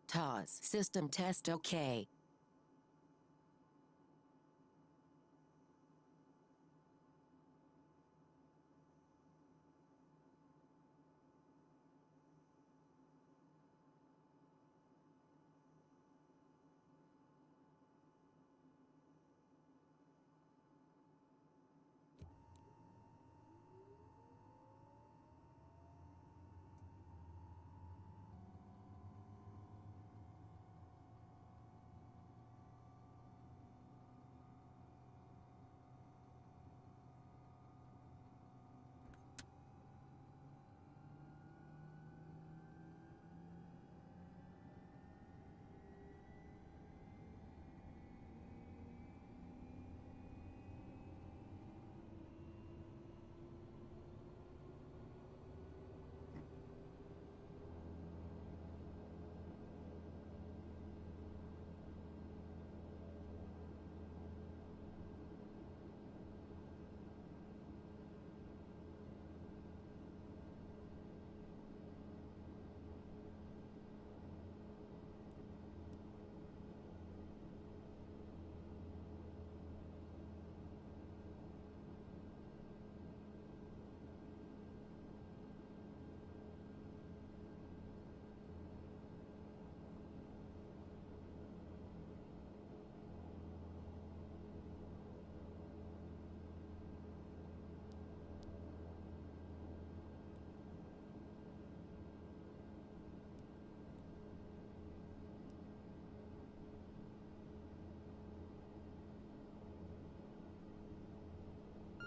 TOS system test OK.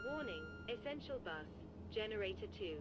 Warning, essential bus, generator 2.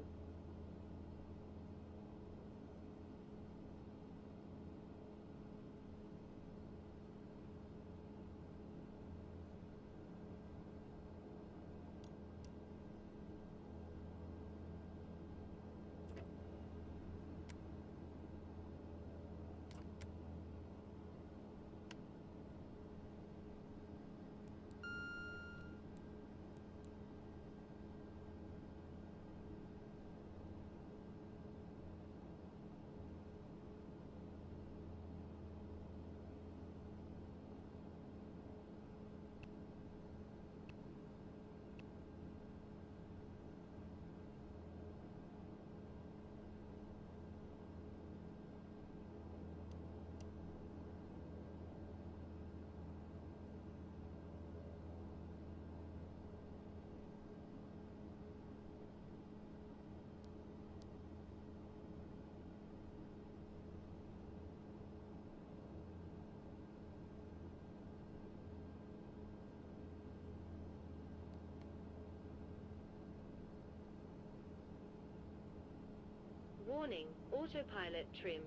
Warning, autopilot trim.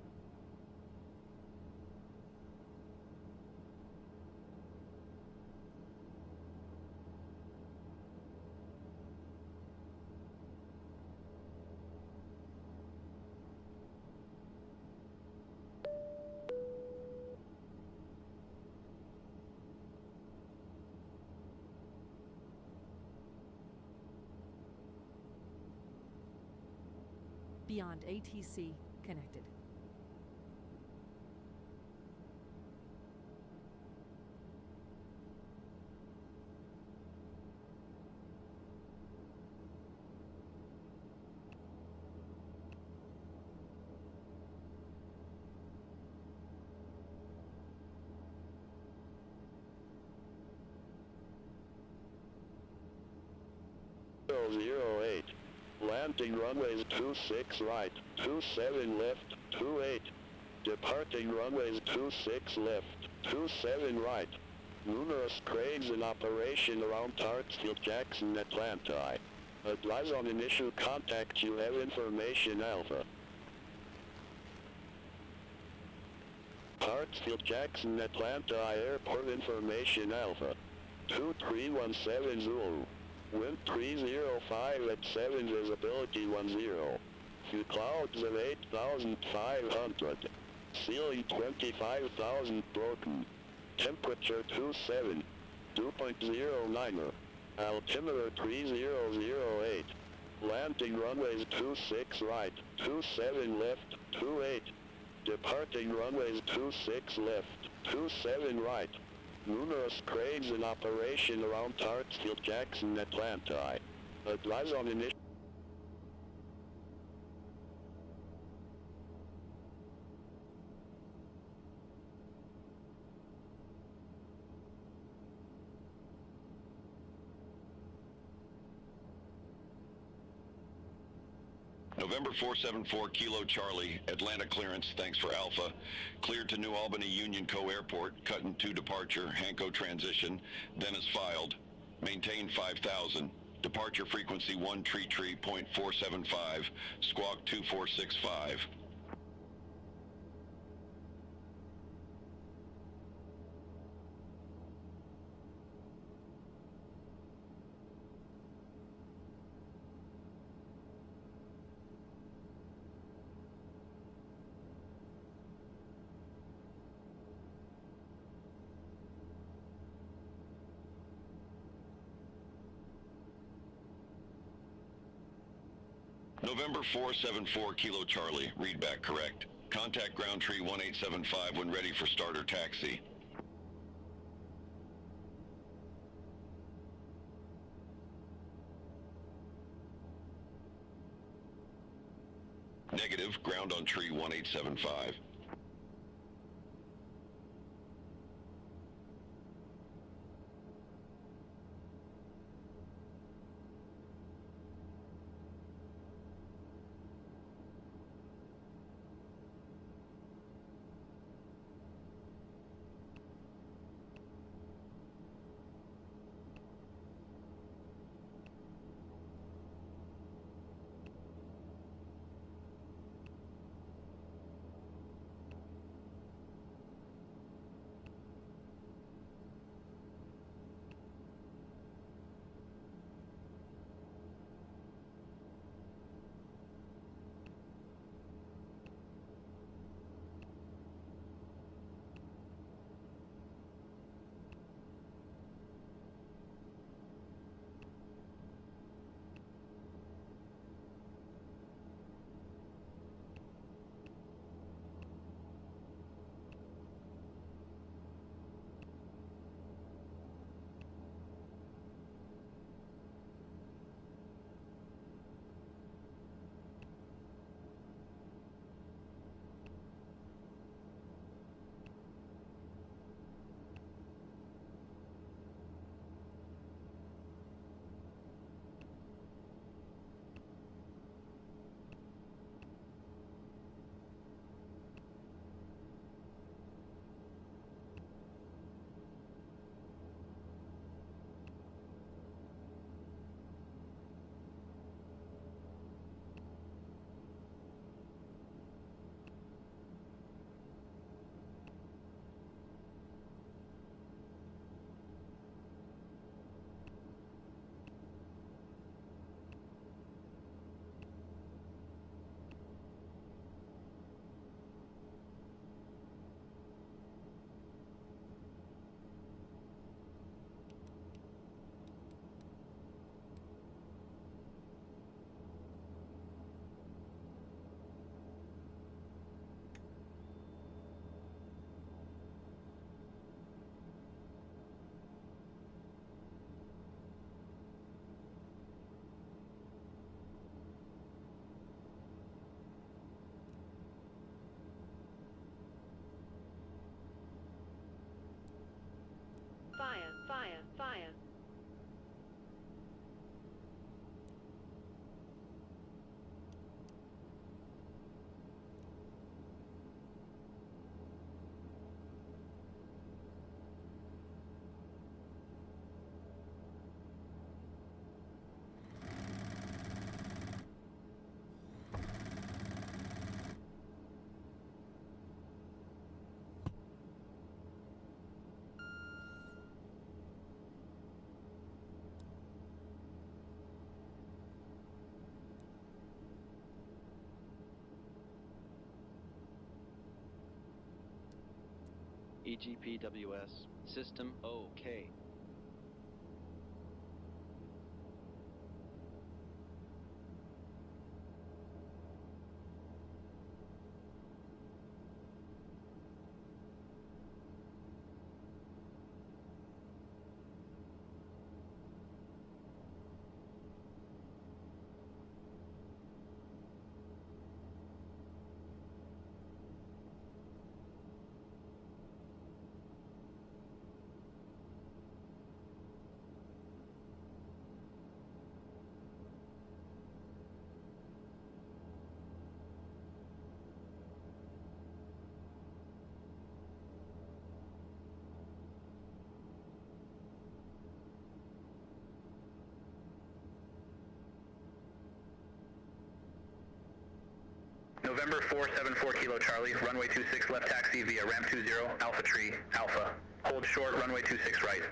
Beyond ATC connected. Zero 08. Landing runways 26 right, 27 left, 28. Departing runways 26 left, 27 right. Numerous cranes in operation around Hartsfield Jackson Atlanta. Advise on initial contact, you have information Alpha. Hartsfield Jackson Atlanta Airport information Alpha. 2317 Zulu. Wind 305 at 7, visibility 10. Few clouds of 8,500. Ceiling 25,000 broken. Temperature 27. 2.09er. Altimeter 3008. Landing runways 26 right, 27 left, 28. Departing runways 26 left, 27 right. Numerous cranes in operation around Hartsfield Jackson Atlanta. Advise on initial. November 474 Kilo Charlie, Atlanta clearance, thanks for Alpha. Cleared to New Albany Union Co. Airport, cut in 2 departure, Hanko transition, then is filed. Maintain 5,000. Departure frequency 1 tree 0.475, squawk 2465. November 474 Kilo Charlie, read back correct. Contact ground tree 1875 when ready for start or taxi. Negative, ground on tree 1875. Fire, fire, fire. EGPWS, system OK. November 474 Kilo Charlie, runway 26 left taxi via ramp 20, Alpha Tree, Alpha. Hold short, runway 26 right.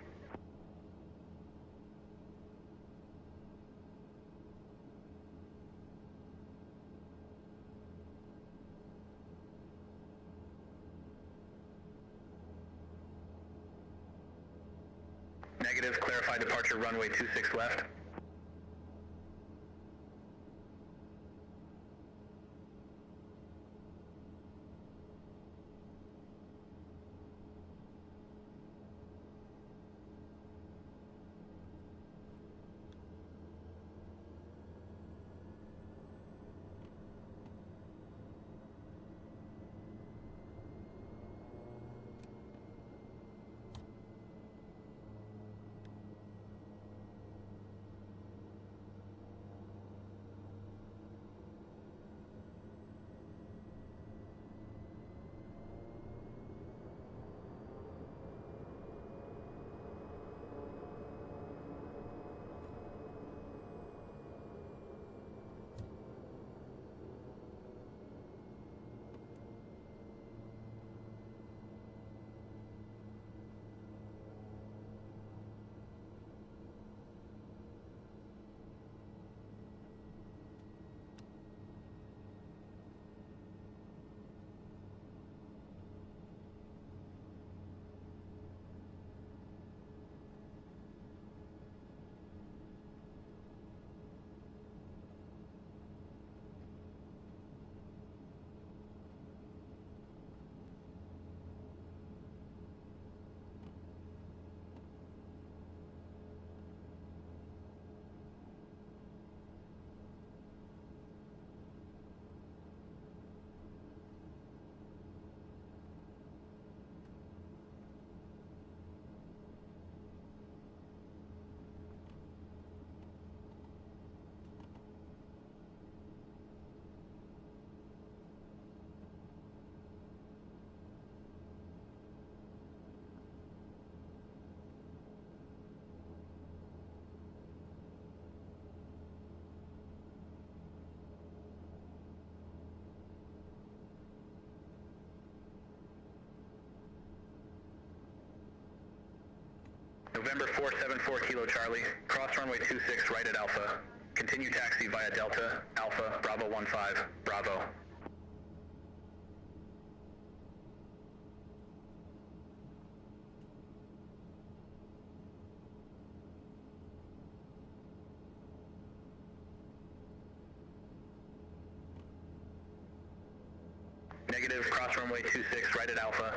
Negative, clarify departure runway 26 left. November 474 Kilo Charlie, cross runway 26 right at Alpha. Continue taxi via Delta, Alpha, Bravo 15, Bravo. Negative, cross runway 26 right at Alpha.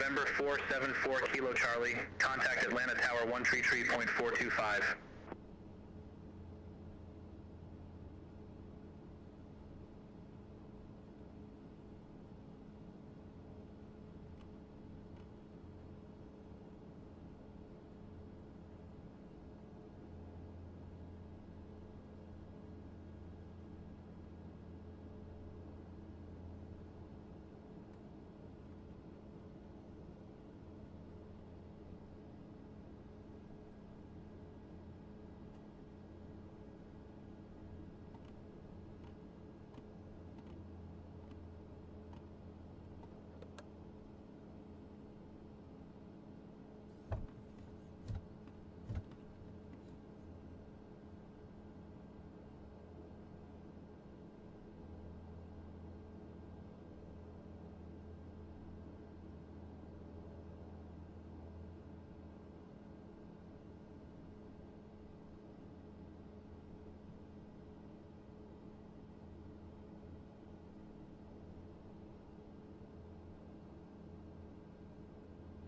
November 474 Kilo Charlie, contact Atlanta Tower 133.425.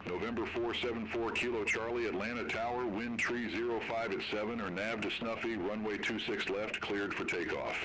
November 474 Kilo Charlie, Atlanta Tower, wind tree 05 at 7, or nav to Snuffy, runway 26 left, cleared for takeoff.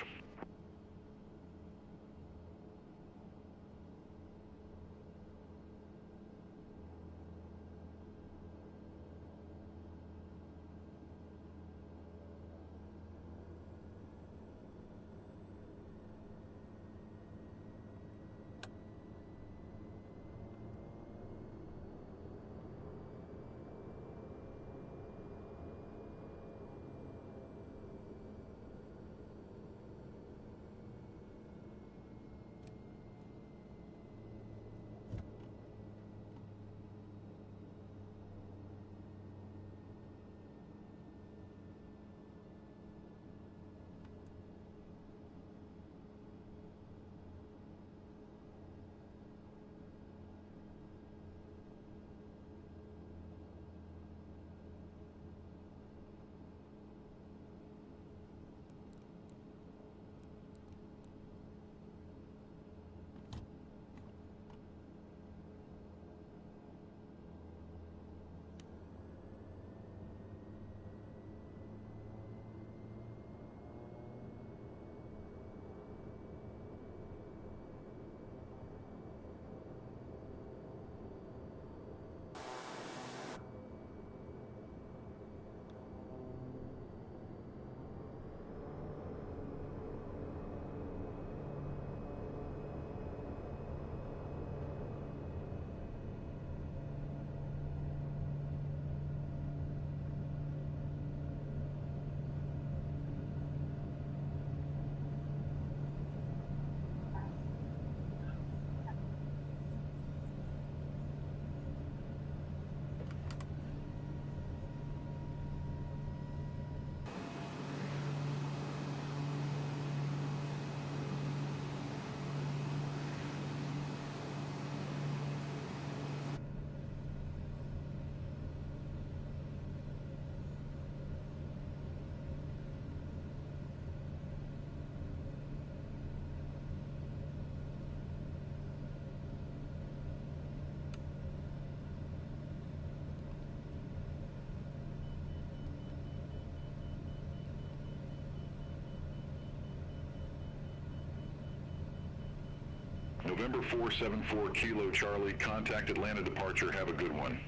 November 474 Kilo Charlie, contact Atlanta departure, have a good one.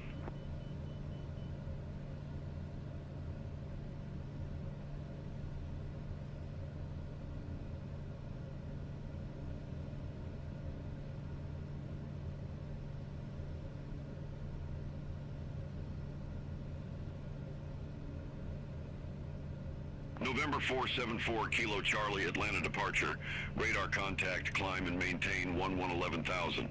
November 474 Kilo Charlie, Atlanta departure. Radar contact, climb and maintain 1110,000.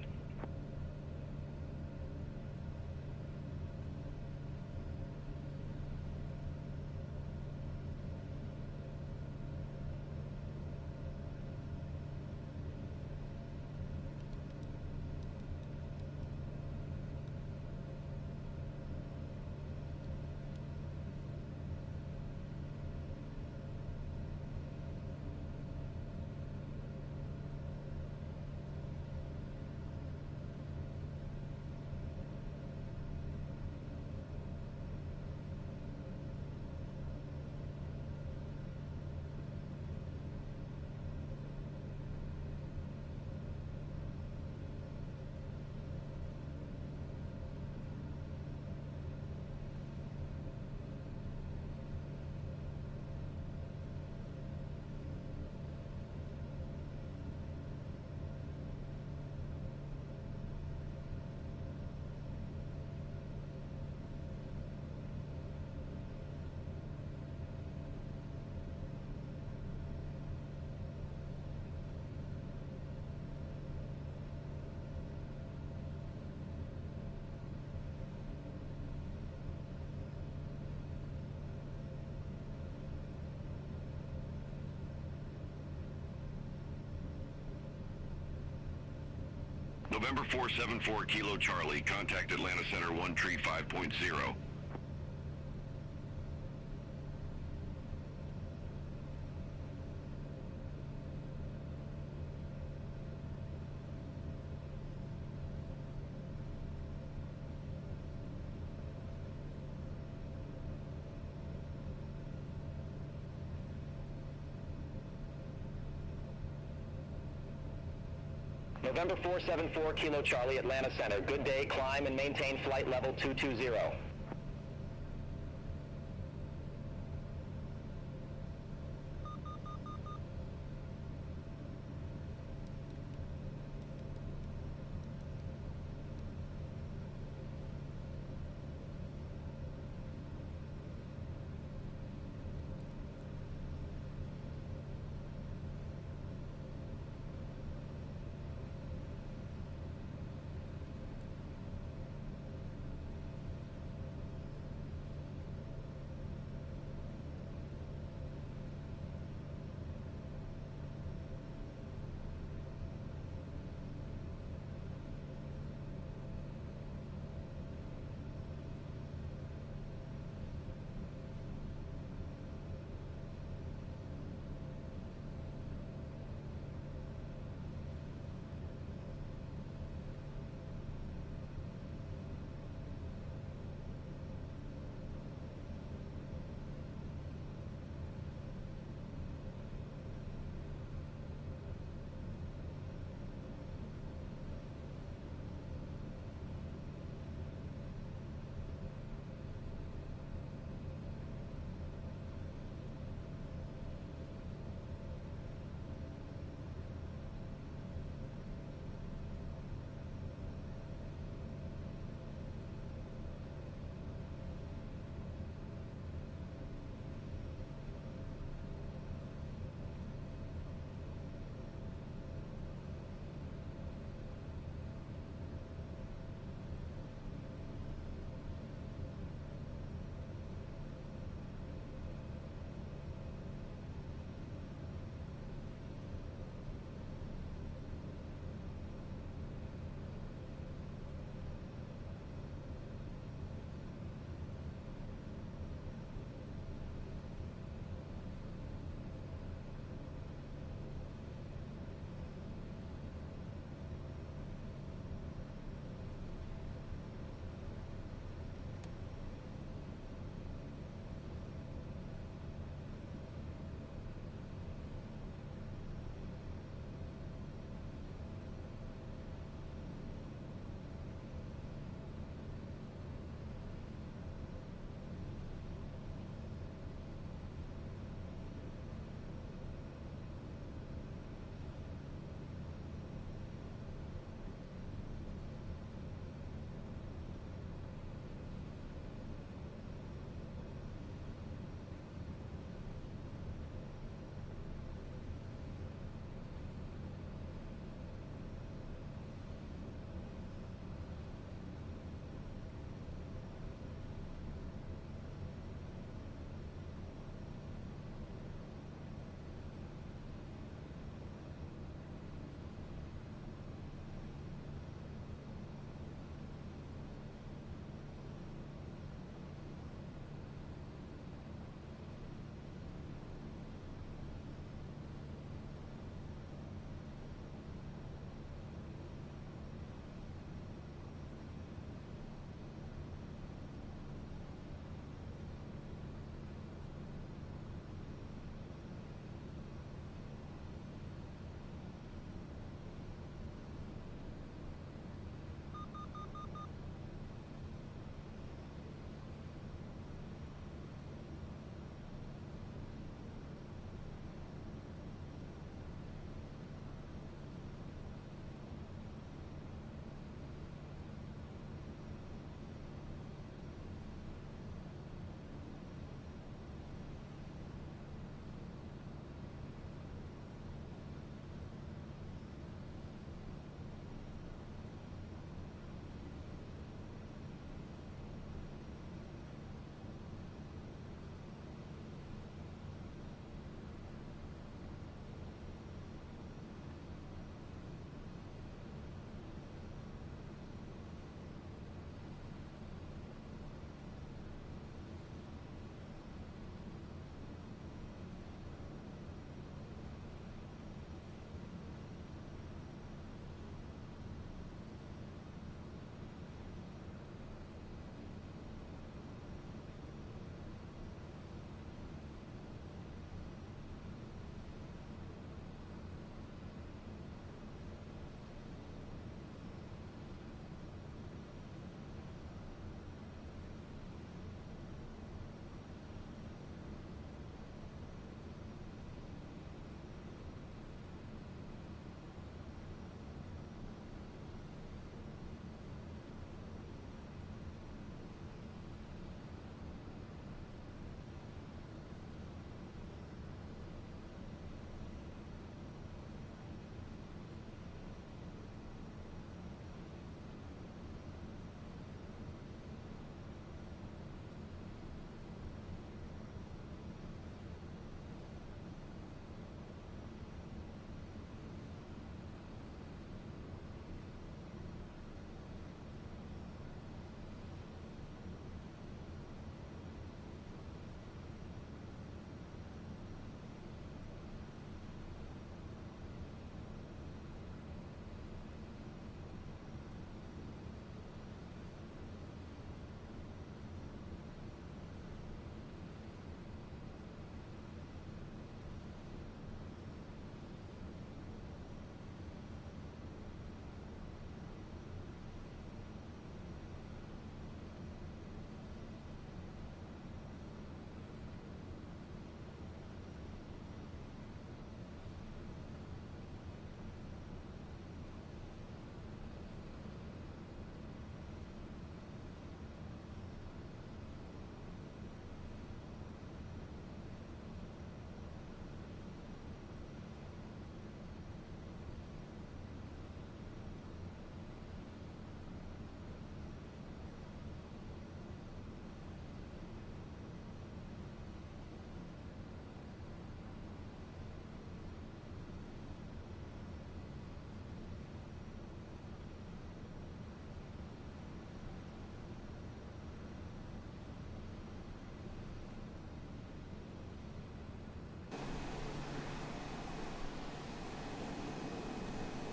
November 474 Kilo Charlie, contact Atlanta Center 1 Tree 5.0. November 474 Kilo Charlie, Atlanta Center. Good day, climb and maintain flight level 220.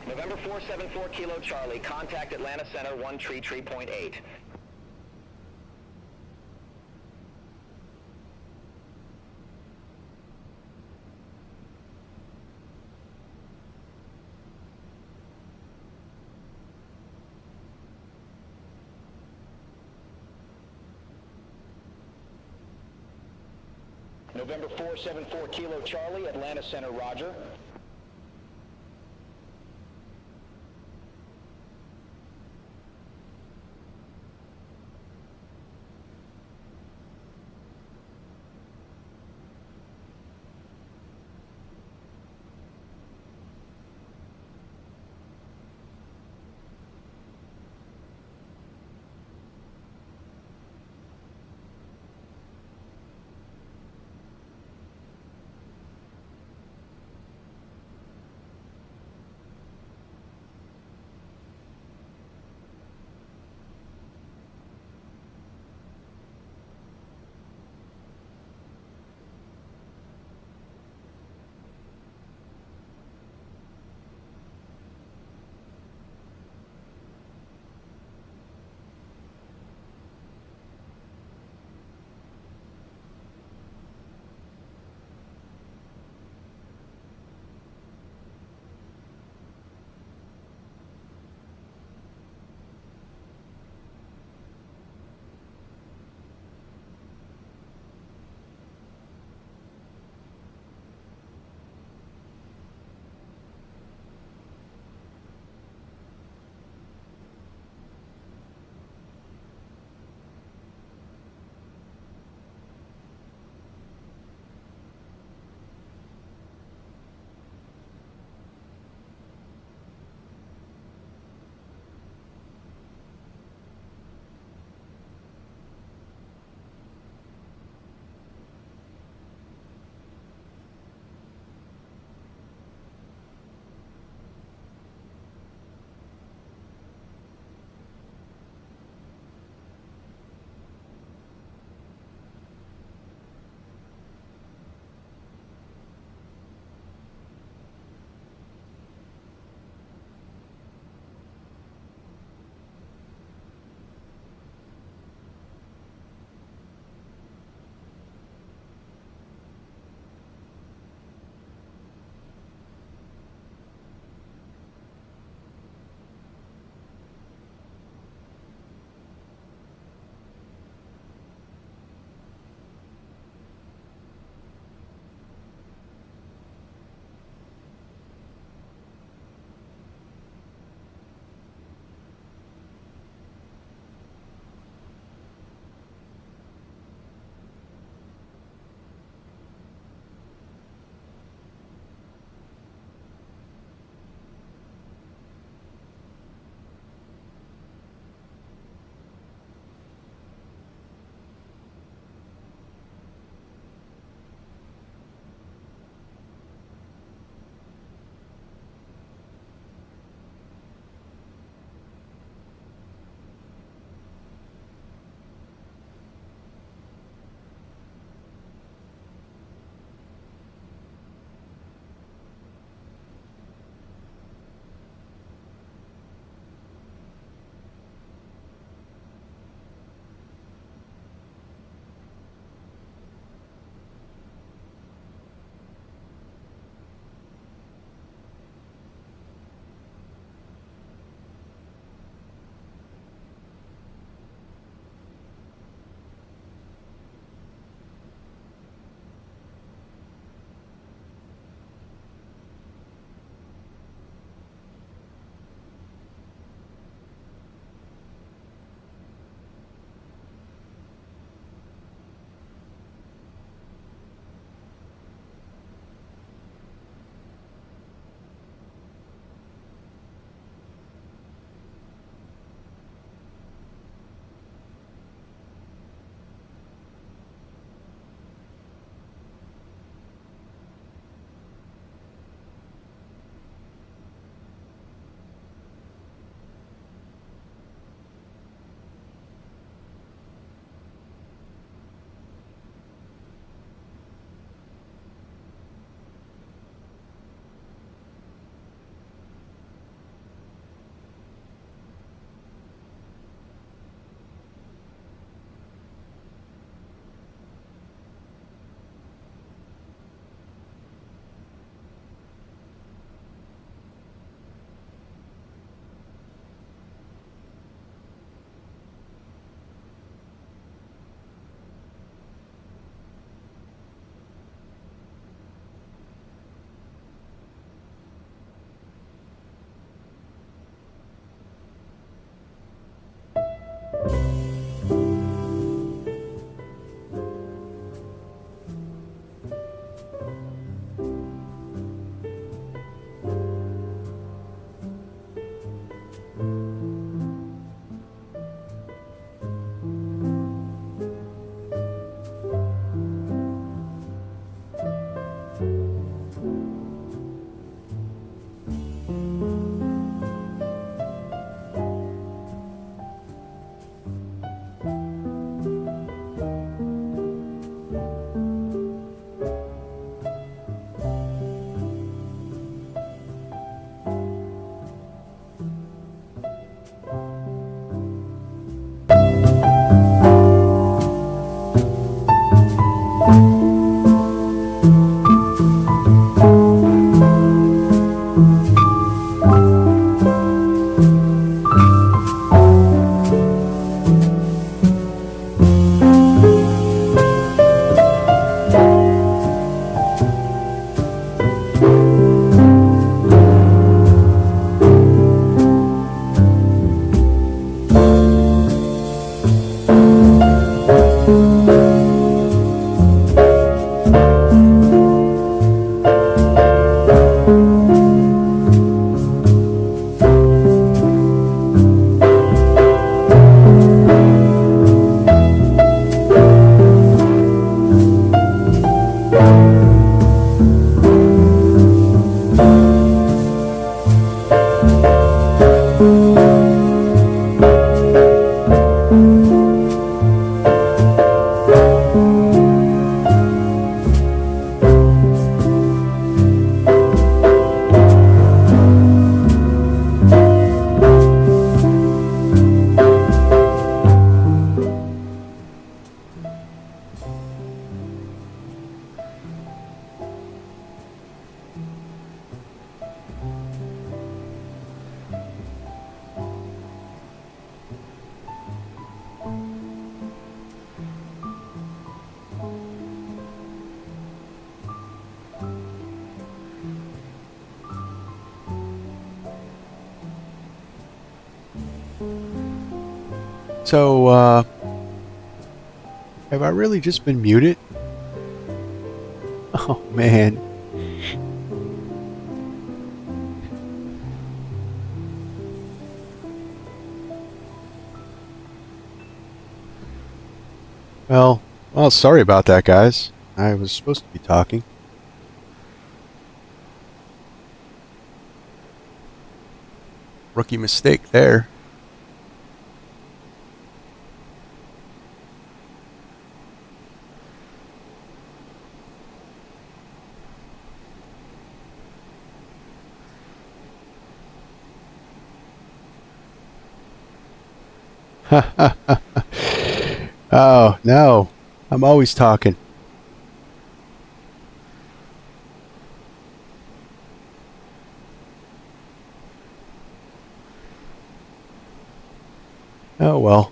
November 474 Kilo Charlie, contact Atlanta Center 133.8. November 474 Kilo Charlie, Atlanta Center, roger. So, have I really just been muted? Oh, man. Well, sorry about that, guys. I was supposed to be talking. Rookie mistake there. Oh, no. I'm always talking. Oh, well.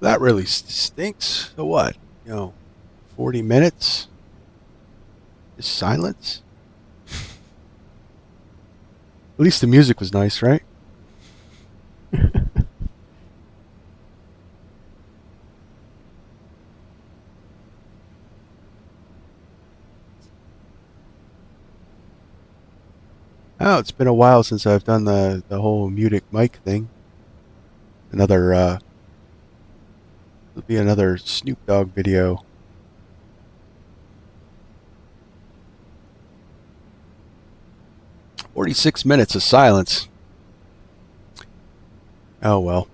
That really stinks. So what? 40 minutes? Just silence? At least the music was nice, right? Oh, it's been a while since I've done the whole muted mic thing. It'll be another Snoop Dogg video. "46 minutes of silence." Oh well.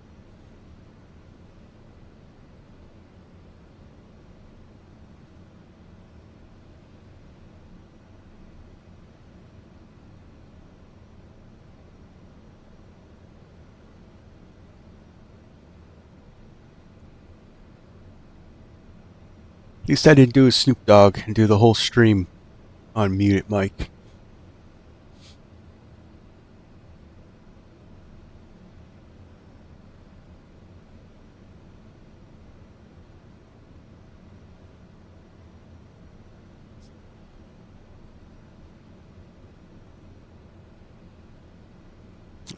At least I didn't do a Snoop Dogg and do the whole stream on muted mic.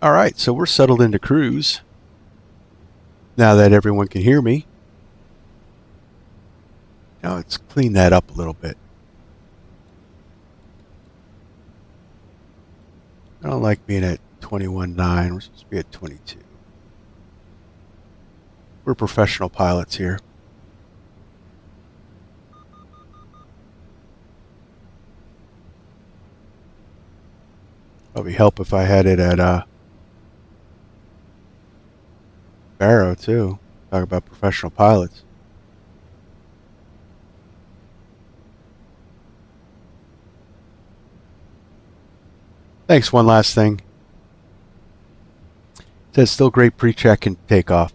All right, so we're settled into cruise. Now that everyone can hear me. Now let's clean that up a little bit. I don't like being at 21.9. We're supposed to be at 22. We're professional pilots here. Probably help if I had it at Barrow too. Talk about professional pilots. Thanks. One last thing. It says still great pre-check and takeoff.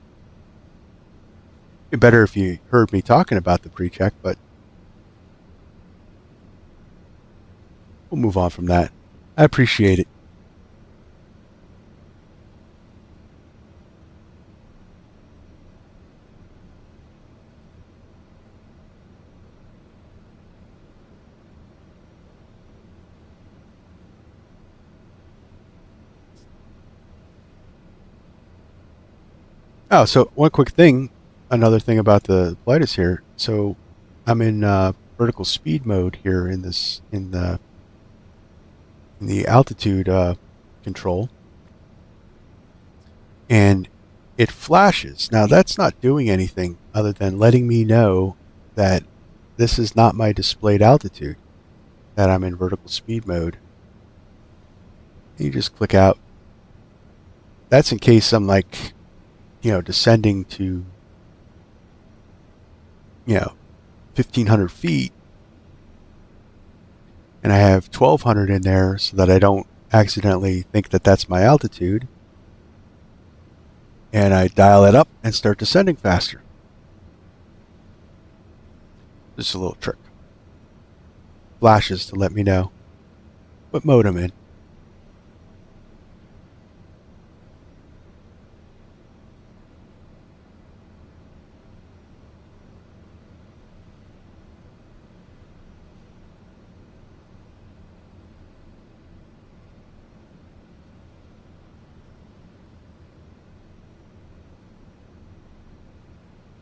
It'd be better if you heard me talking about the pre-check, but we'll move on from that. I appreciate it. Oh, so one quick thing, another thing about the Blightus here. So I'm in vertical speed mode here in the altitude control, and it flashes. Now that's not doing anything other than letting me know that this is not my displayed altitude, that I'm in vertical speed mode. You just click out. That's in case I'm like, descending to, 1,500 feet, and I have 1,200 in there so that I don't accidentally think that that's my altitude, and I dial it up and start descending faster. Just a little trick. Flashes to let me know what mode I'm in.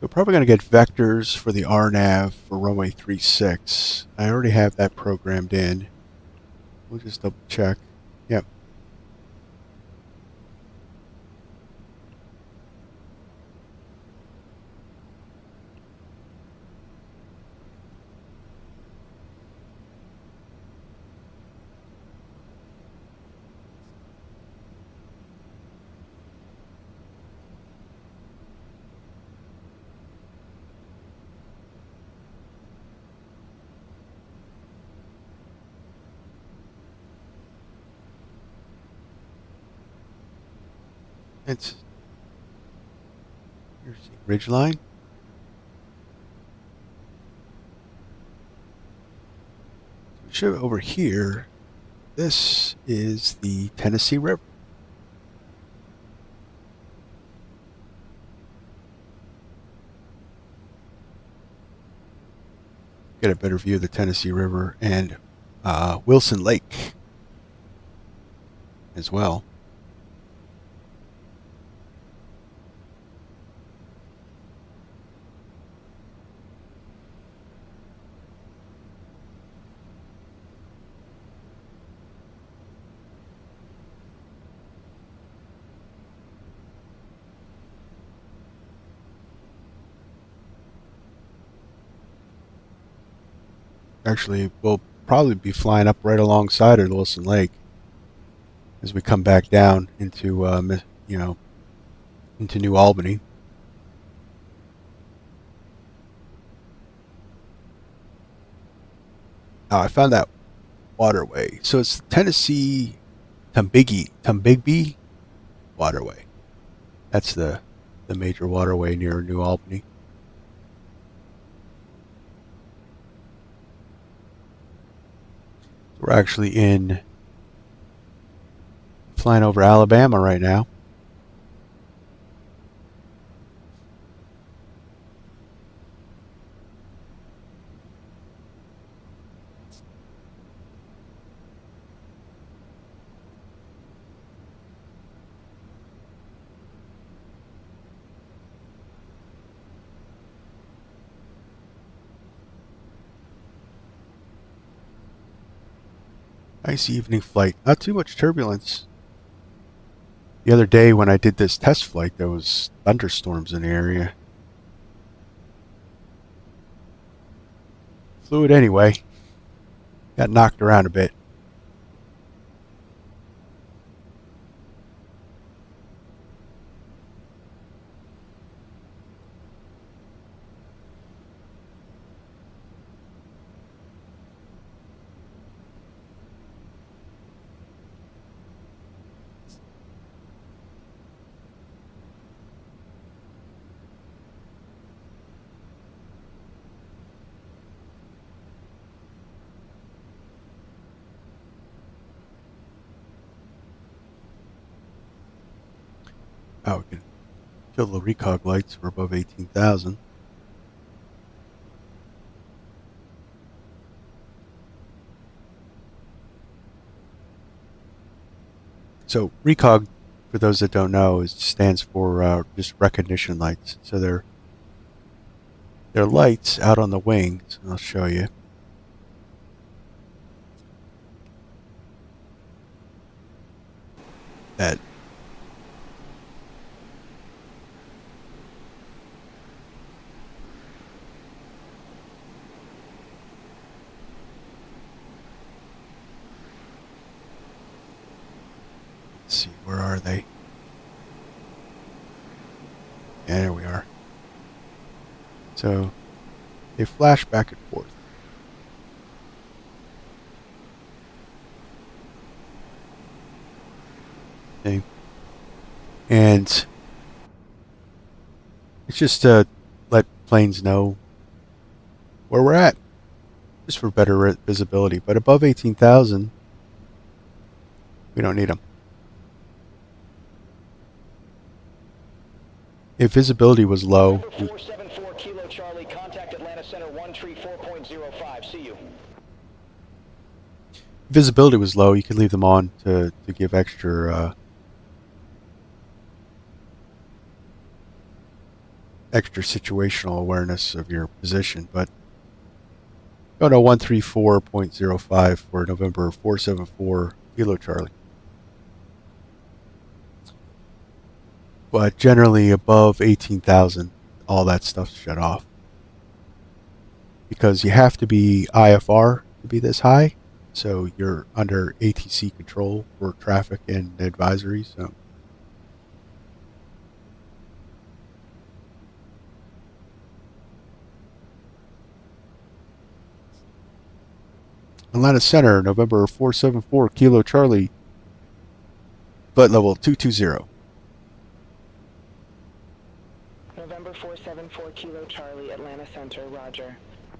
We're probably going to get vectors for the RNAV for runway 36. I already have that programmed in. We'll just double check. Yep. It's here's the ridgeline. Show over here. This is the Tennessee River. Get a better view of the Tennessee River and Wilson Lake as well. Actually, we'll probably be flying up right alongside of Wilson Lake as we come back down into, into New Albany. I found that waterway. So it's the Tennessee Tombigbee waterway. That's the major waterway near New Albany. We're actually flying over Alabama right now. Nice evening flight. Not too much turbulence. The other day when I did this test flight, there was thunderstorms in the area. Flew it anyway. Got knocked around a bit. Oh, we can kill the recog lights. We're above 18,000. So recog, for those that don't know, stands for just recognition lights. So they're lights out on the wings. I'll show you. That let's see, where are they? Yeah, there we are. So they flash back and forth. Okay. And it's just to let planes know where we're at, just for better visibility. But above 18,000, we don't need them. If visibility was low, 474 Kilo Charlie, contact Atlanta Center 134.05. See you. Visibility was low, you could leave them on to give extra extra situational awareness of your position, but go to 134.05 for November 474 Kilo Charlie. But generally above 18,000, all that stuff's shut off. Because you have to be IFR to be this high, so you're under ATC control for traffic and advisory, so. Atlanta Center, November 474 Kilo Charlie, flight level 220. November 474 Kilo Charlie, Atlanta Center, roger.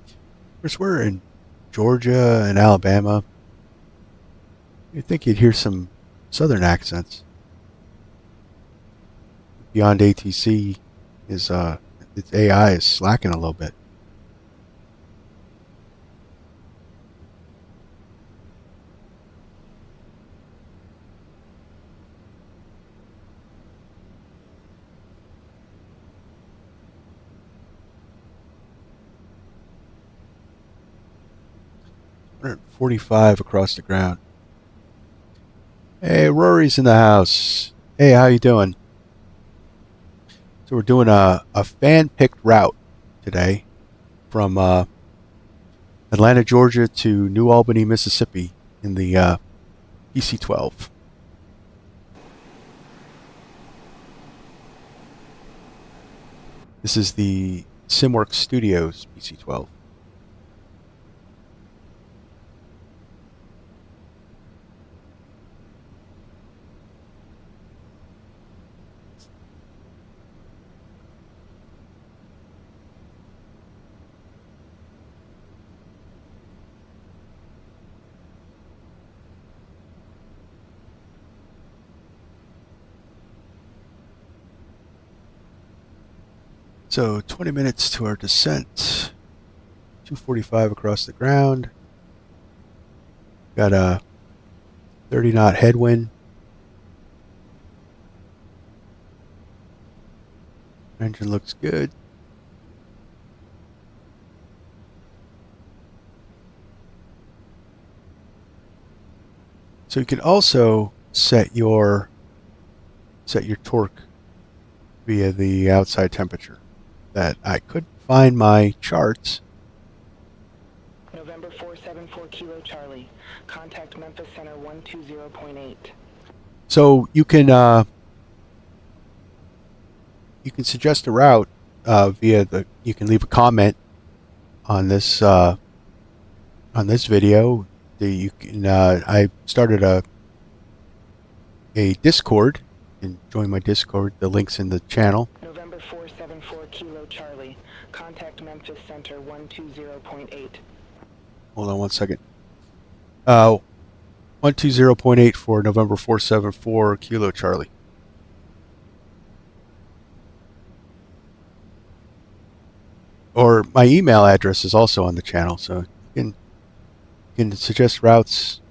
Of course, we're in Georgia and Alabama. You'd think you'd hear some southern accents. Beyond ATC is its AI is slacking a little bit. .45 across the ground. Hey, Rory's in the house. Hey, how you doing? So we're doing a fan-picked route today from Atlanta, Georgia to New Albany, Mississippi in the PC-12. This is the Simworks Studios PC-12. So 20 minutes to our descent. 245 across the ground. Got a 30 knot headwind. Engine looks good. So you can also set your torque via the outside temperature. That I couldn't find my charts. November 474 Kilo Charlie. Contact Memphis Center 120.8. So you can suggest a route via the. You can leave a comment on this video. You can. I started a Discord. You can join my Discord. The link's in the channel. November 474 Kilo Charlie. Contact Memphis Center 120.8. Hold on one second. 120.8 for November 474 Kilo Charlie. Or my email address is also on the channel, so you can suggest routes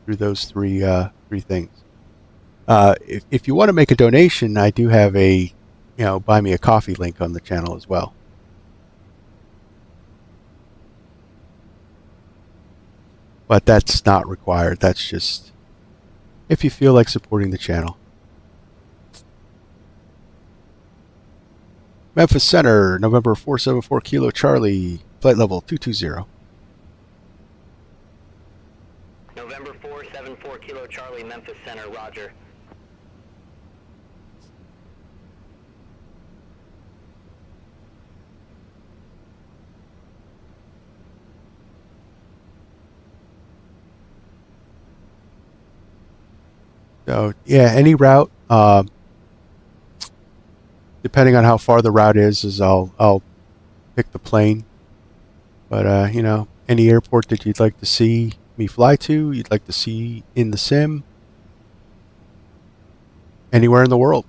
through those three things. If you want to make a donation, I do have a buy me a coffee link on the channel as well. But that's not required. That's just if you feel like supporting the channel. Memphis Center, November 474 Kilo Charlie, flight level 220. November 474 Kilo Charlie, Memphis Center, roger. So yeah, any route, depending on how far the route is I'll pick the plane. But any airport that you'd like to see me fly to, you'd like to see in the sim, anywhere in the world.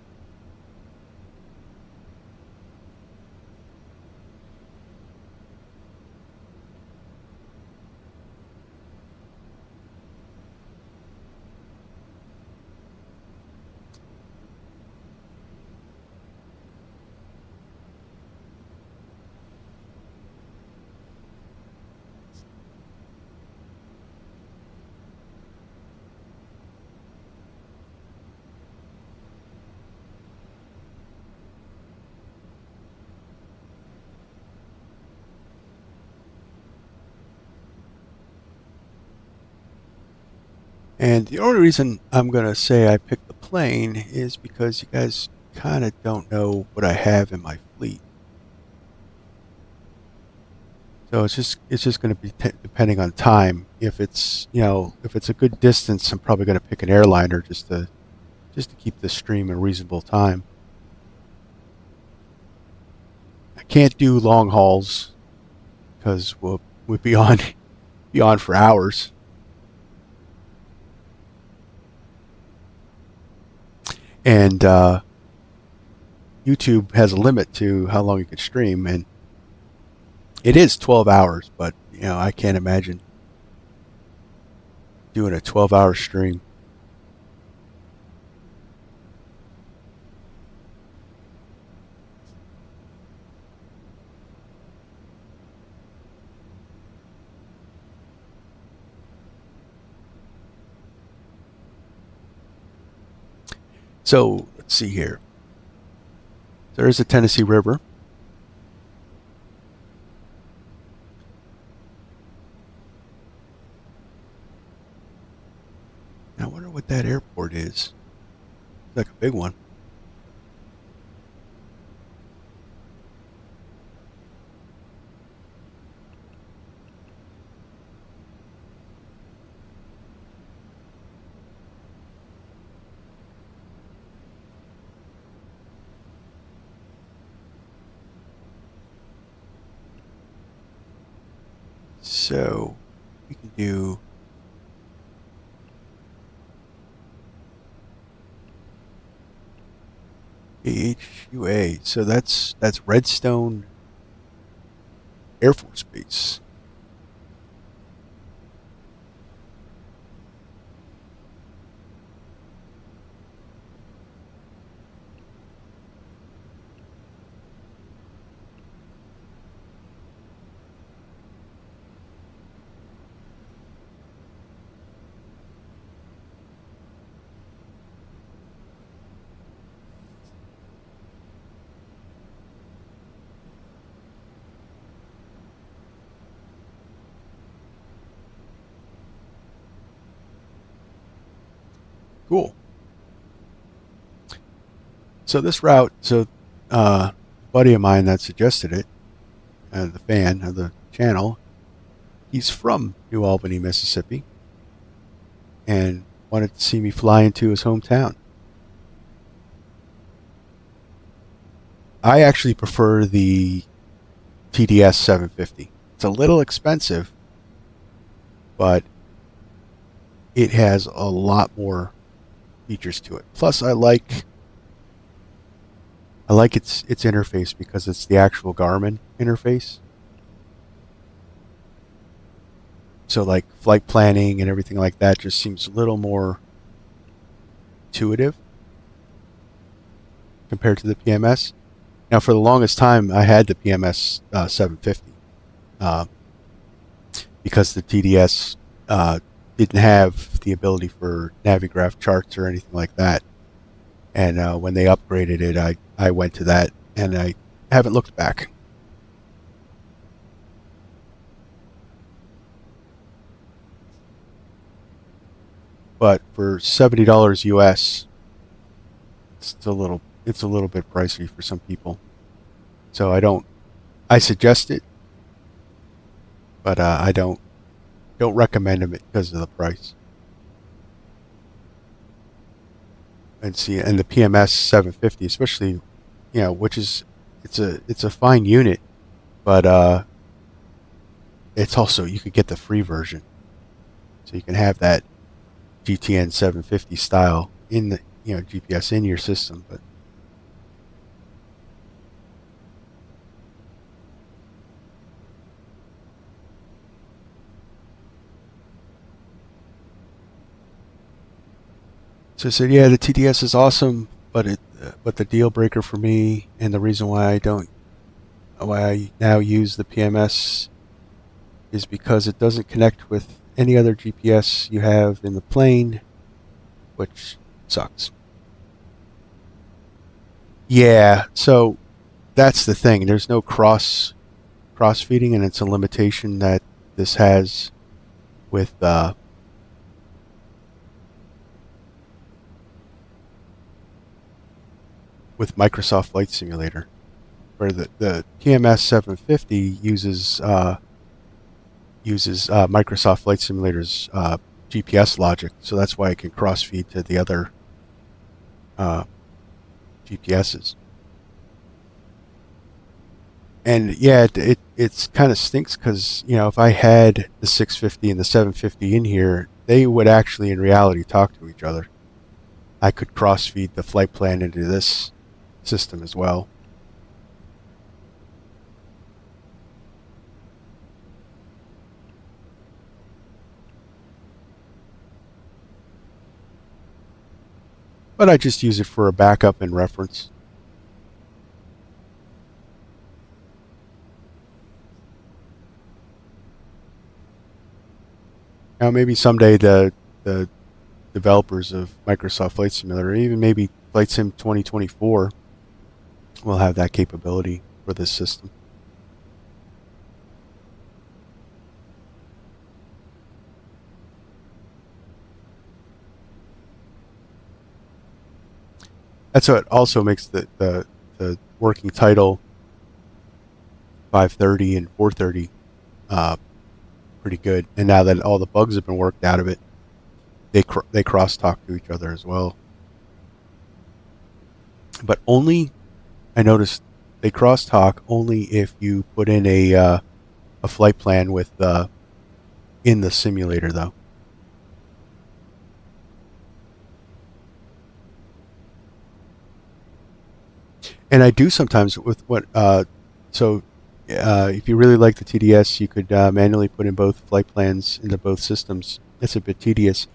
And the only reason I'm going to say I picked the plane is because you guys kind of don't know what I have in my fleet. So it's just going to be depending on time. If it's if it's a good distance, I'm probably going to pick an airliner just to keep the stream in reasonable time. I can't do long hauls because we'll be on for hours. And YouTube has a limit to how long you can stream, and it is 12 hours, but I can't imagine doing a 12-hour stream. So let's see here. There's the Tennessee River. I wonder what that airport is. It's like a big one. So we can do AHUA. So that's Redstone Air Force Base. Cool. So this route, a buddy of mine that suggested it, the fan of the channel, he's from New Albany, Mississippi, and wanted to see me fly into his hometown. I actually prefer the TDS 750. It's a little expensive, but it has a lot more features to it. Plus, I like its interface because it's the actual Garmin interface. So like flight planning and everything like that just seems a little more intuitive compared to the PMS. Now, for the longest time, I had the PMS 750 because the TDS didn't have the ability for Navigraph charts or anything like that. And when they upgraded it, I went to that, and I haven't looked back. But for $70 US, it's a little bit pricey for some people. So I suggest it, but I don't recommend them because of the price. And the PMS 750, especially, which is it's a fine unit, but it's also, you could get the free version, so you can have that GTN 750 style in the GPS in your system. But so I said, yeah, the TDS is awesome, but the deal breaker for me, and the reason why I now use the PMS, is because it doesn't connect with any other GPS you have in the plane, which sucks. Yeah, so that's the thing. There's no cross feeding, and it's a limitation that this has with with Microsoft Flight Simulator, where the TMS-750 uses Microsoft Flight Simulator's GPS logic, so that's why it can cross-feed to the other GPSs. And yeah, it's kind of stinks because, you know, if I had the 650 and the 750 in here, they would actually in reality talk to each other. I could cross-feed the flight plan into this system as well. But I just use it for a backup and reference. Now maybe someday the developers of Microsoft Flight Simulator, or even maybe Flight Sim 2024, will have that capability for this system. That's what also makes the working title 530 and 430 pretty good. And now that all the bugs have been worked out of it, they crosstalk to each other as well. But only, I noticed, they crosstalk only if you put in a flight plan with in the simulator, though. And I do sometimes with what if you really like the TDS, you could manually put in both flight plans into both systems. It's a bit tedious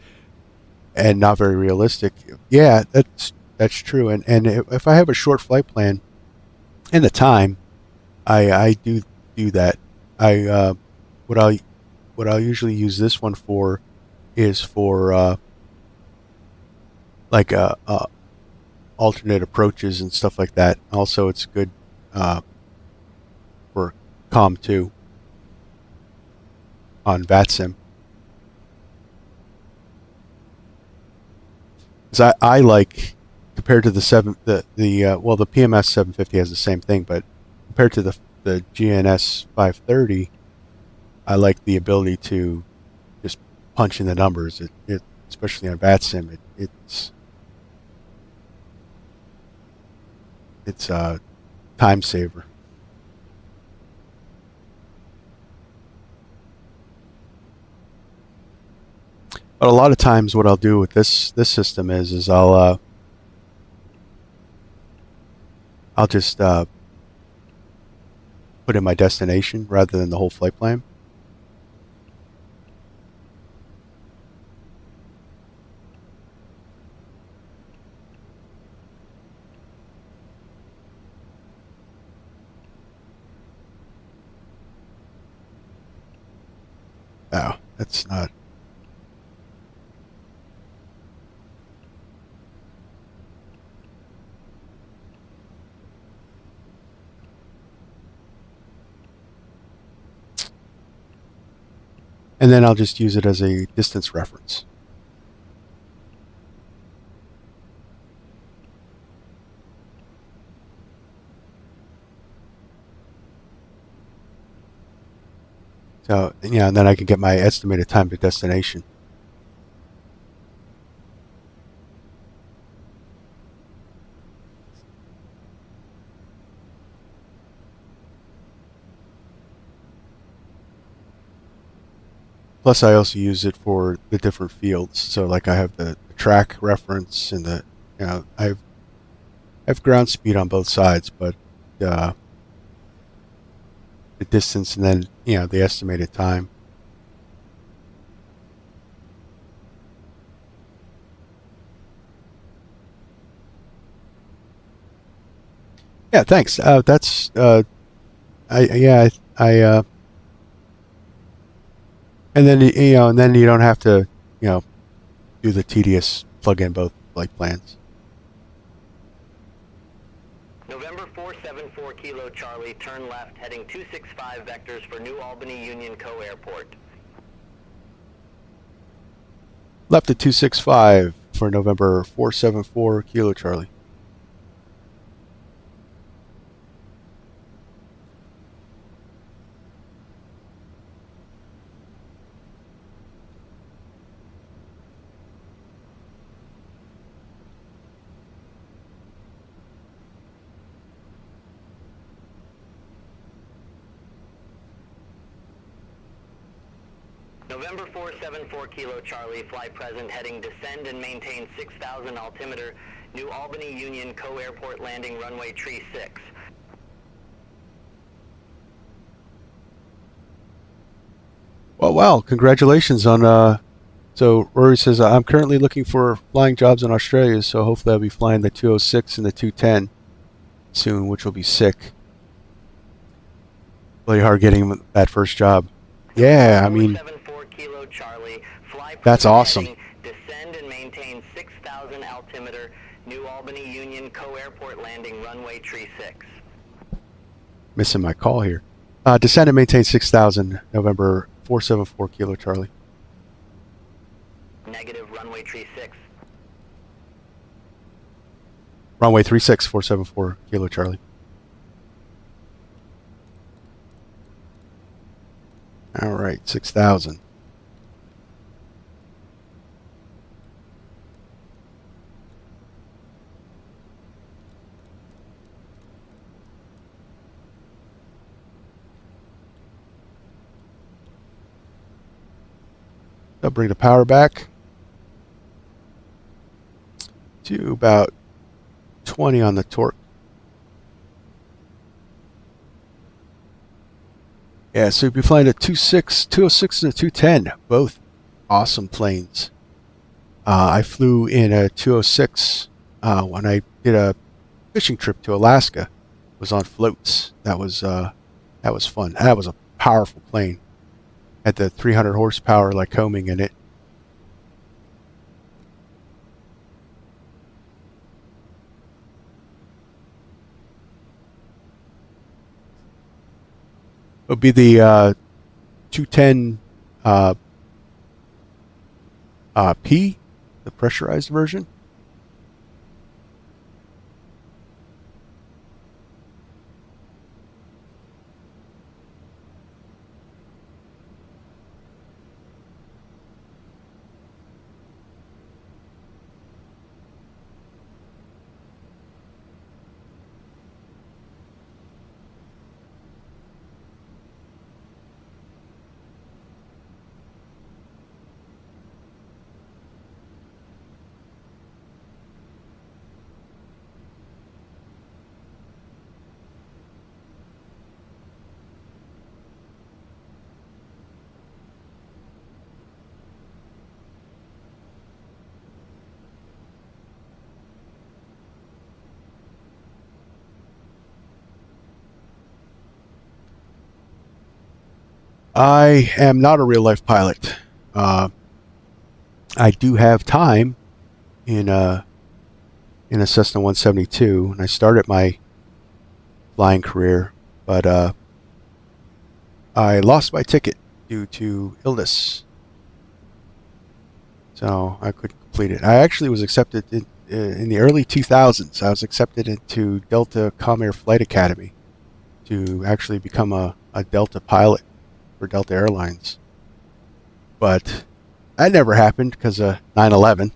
and not very realistic. Yeah, that's true. And if I have a short flight plan and the time, I do that. What I'll usually use this one for is for like alternate approaches and stuff like that. Also, it's good for COM2 on VATSIM. Because I like, compared to the PMS 750 has the same thing, but compared to the GNS 530, I like the ability to just punch in the numbers. Especially on VATSIM, it's a time saver. But a lot of times what I'll do with this system is I'll just put in my destination rather than the whole flight plan. No, that's not. And then I'll just use it as a distance reference. So, yeah, and then I can get my estimated time to destination. Plus, I also use it for the different fields. So, like, I have the track reference and the, you know, I have ground speed on both sides, but the distance and then, you know, the estimated time. Yeah, thanks. That's and then, you know, and then you don't have to, you know, do the tedious plug in both flight plans. November 474 Kilo Charlie, turn left, heading 265 vectors for New Albany Union Co. Airport. Left at 265 for November 474 Kilo Charlie. November 474 Kilo Charlie, fly present, heading descend and maintain 6,000 altimeter, New Albany Union Co-Airport landing runway tree 6. Well, wow, congratulations on, so Rory says, I'm currently looking for flying jobs in Australia, so hopefully I'll be flying the 206 and the 210 soon, which will be sick. Really hard getting that first job. Yeah, I mean, that's awesome. Descend and maintain 6,000 altimeter, New Albany Union Co-Airport landing runway tree 6. Missing my call here. Descend and maintain 6,000, November 474 Kilo Charlie. Negative, runway tree 6. Runway 36, 474 Kilo Charlie. All right, 6,000. I'll bring the power back to about 20 on the torque. Yeah, so you'll be flying a 206 and a 210, both awesome planes. I flew in a 206 when I did a fishing trip to Alaska. It was on floats. That was fun. That was a powerful plane. Had the 300 horsepower Lycoming in it. It'll be the 210 P, the pressurized version. I am not a real-life pilot. I do have time in a Cessna 172, and I started my flying career, but I lost my ticket due to illness, so I couldn't complete it. I actually was accepted in the early 2000s. I was accepted into Delta Comair Flight Academy to actually become a Delta pilot for Delta Airlines, but that never happened because of 9/11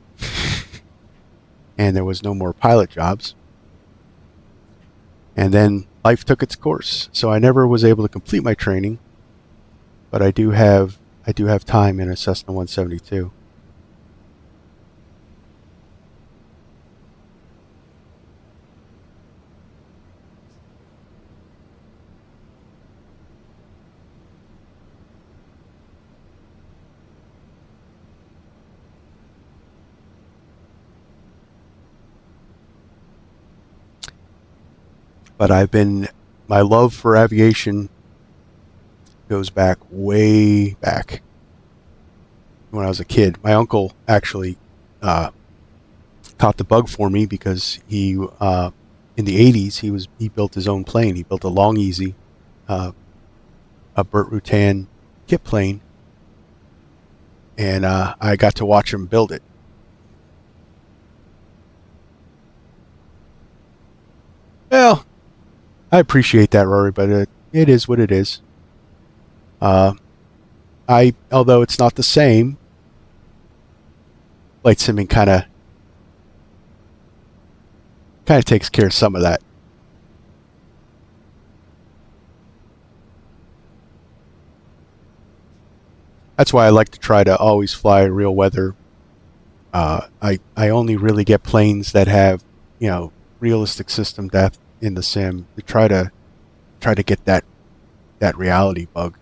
and there was no more pilot jobs, and then life took its course, so I never was able to complete my training, but I do have time in a Cessna 172. But my love for aviation goes back way back when I was a kid. My uncle actually caught the bug for me because he, in the 80s, he built his own plane. He built a Long Easy, a Burt Rutan kit plane, and I got to watch him build it. Well, I appreciate that, Rory, but it is what it is. Although it's not the same, flight simming kind of takes care of some of that. That's why I like to try to always fly real weather. I only really get planes that have, you know, realistic system depth in the sim to try to get that reality bug.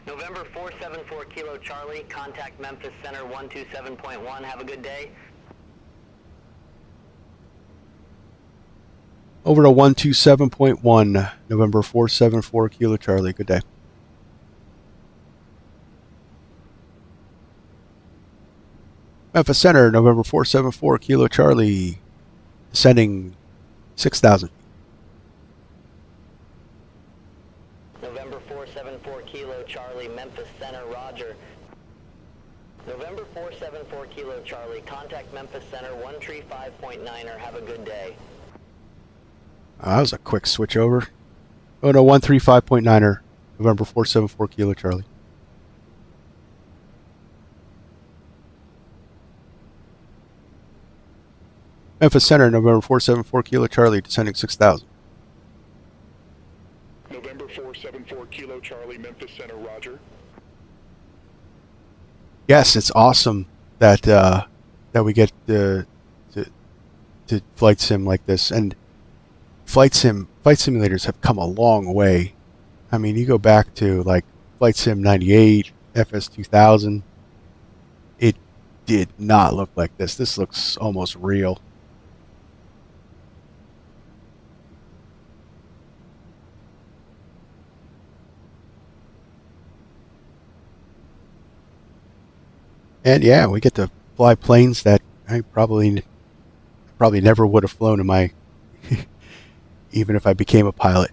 November 474 Kilo Charlie, contact Memphis Center 127.1. Have a good day. Over to 127.1, November 474 Kilo Charlie. Good day. Memphis Center, November 474 Kilo Charlie, descending 6,000. November 474 Kilo Charlie, Memphis Center, roger. November 474 Kilo Charlie, contact Memphis Center 135.9er. Have a good day. That was a quick switch over. Oh no, 135.9er, November 474 Kilo Charlie. Memphis Center, November 474 Kilo Charlie, descending 6,000. November 474 Kilo Charlie, Memphis Center, roger. Yes, it's awesome that that we get to flight sim like this, and flight simulators have come a long way. I mean, you go back to like Flight Sim 98, FS2000. It did not look like this. This looks almost real. And yeah, we get to fly planes that I probably never would have flown in my even if I became a pilot.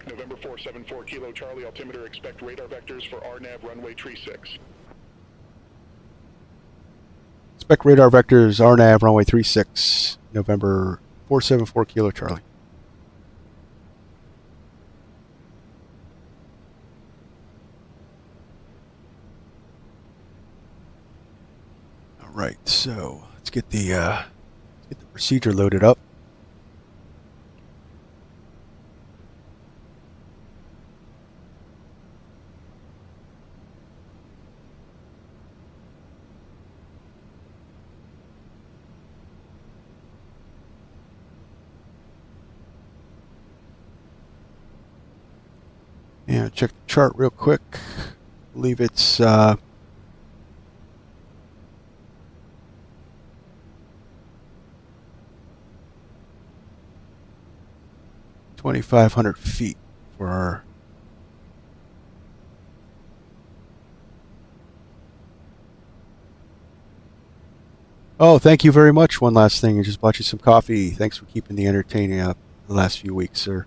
November 474 Kilo Charlie, altimeter, expect radar vectors for RNAV runway tree 6. Expect radar vectors, RNAV, runway 36, November 474 Kilo Charlie. All right, so let's get the procedure loaded up. Yeah, check the chart real quick. I believe it's 2,500 feet for our Oh, thank you very much. One last thing, I just bought you some coffee. Thanks for keeping the entertaining up the last few weeks, sir.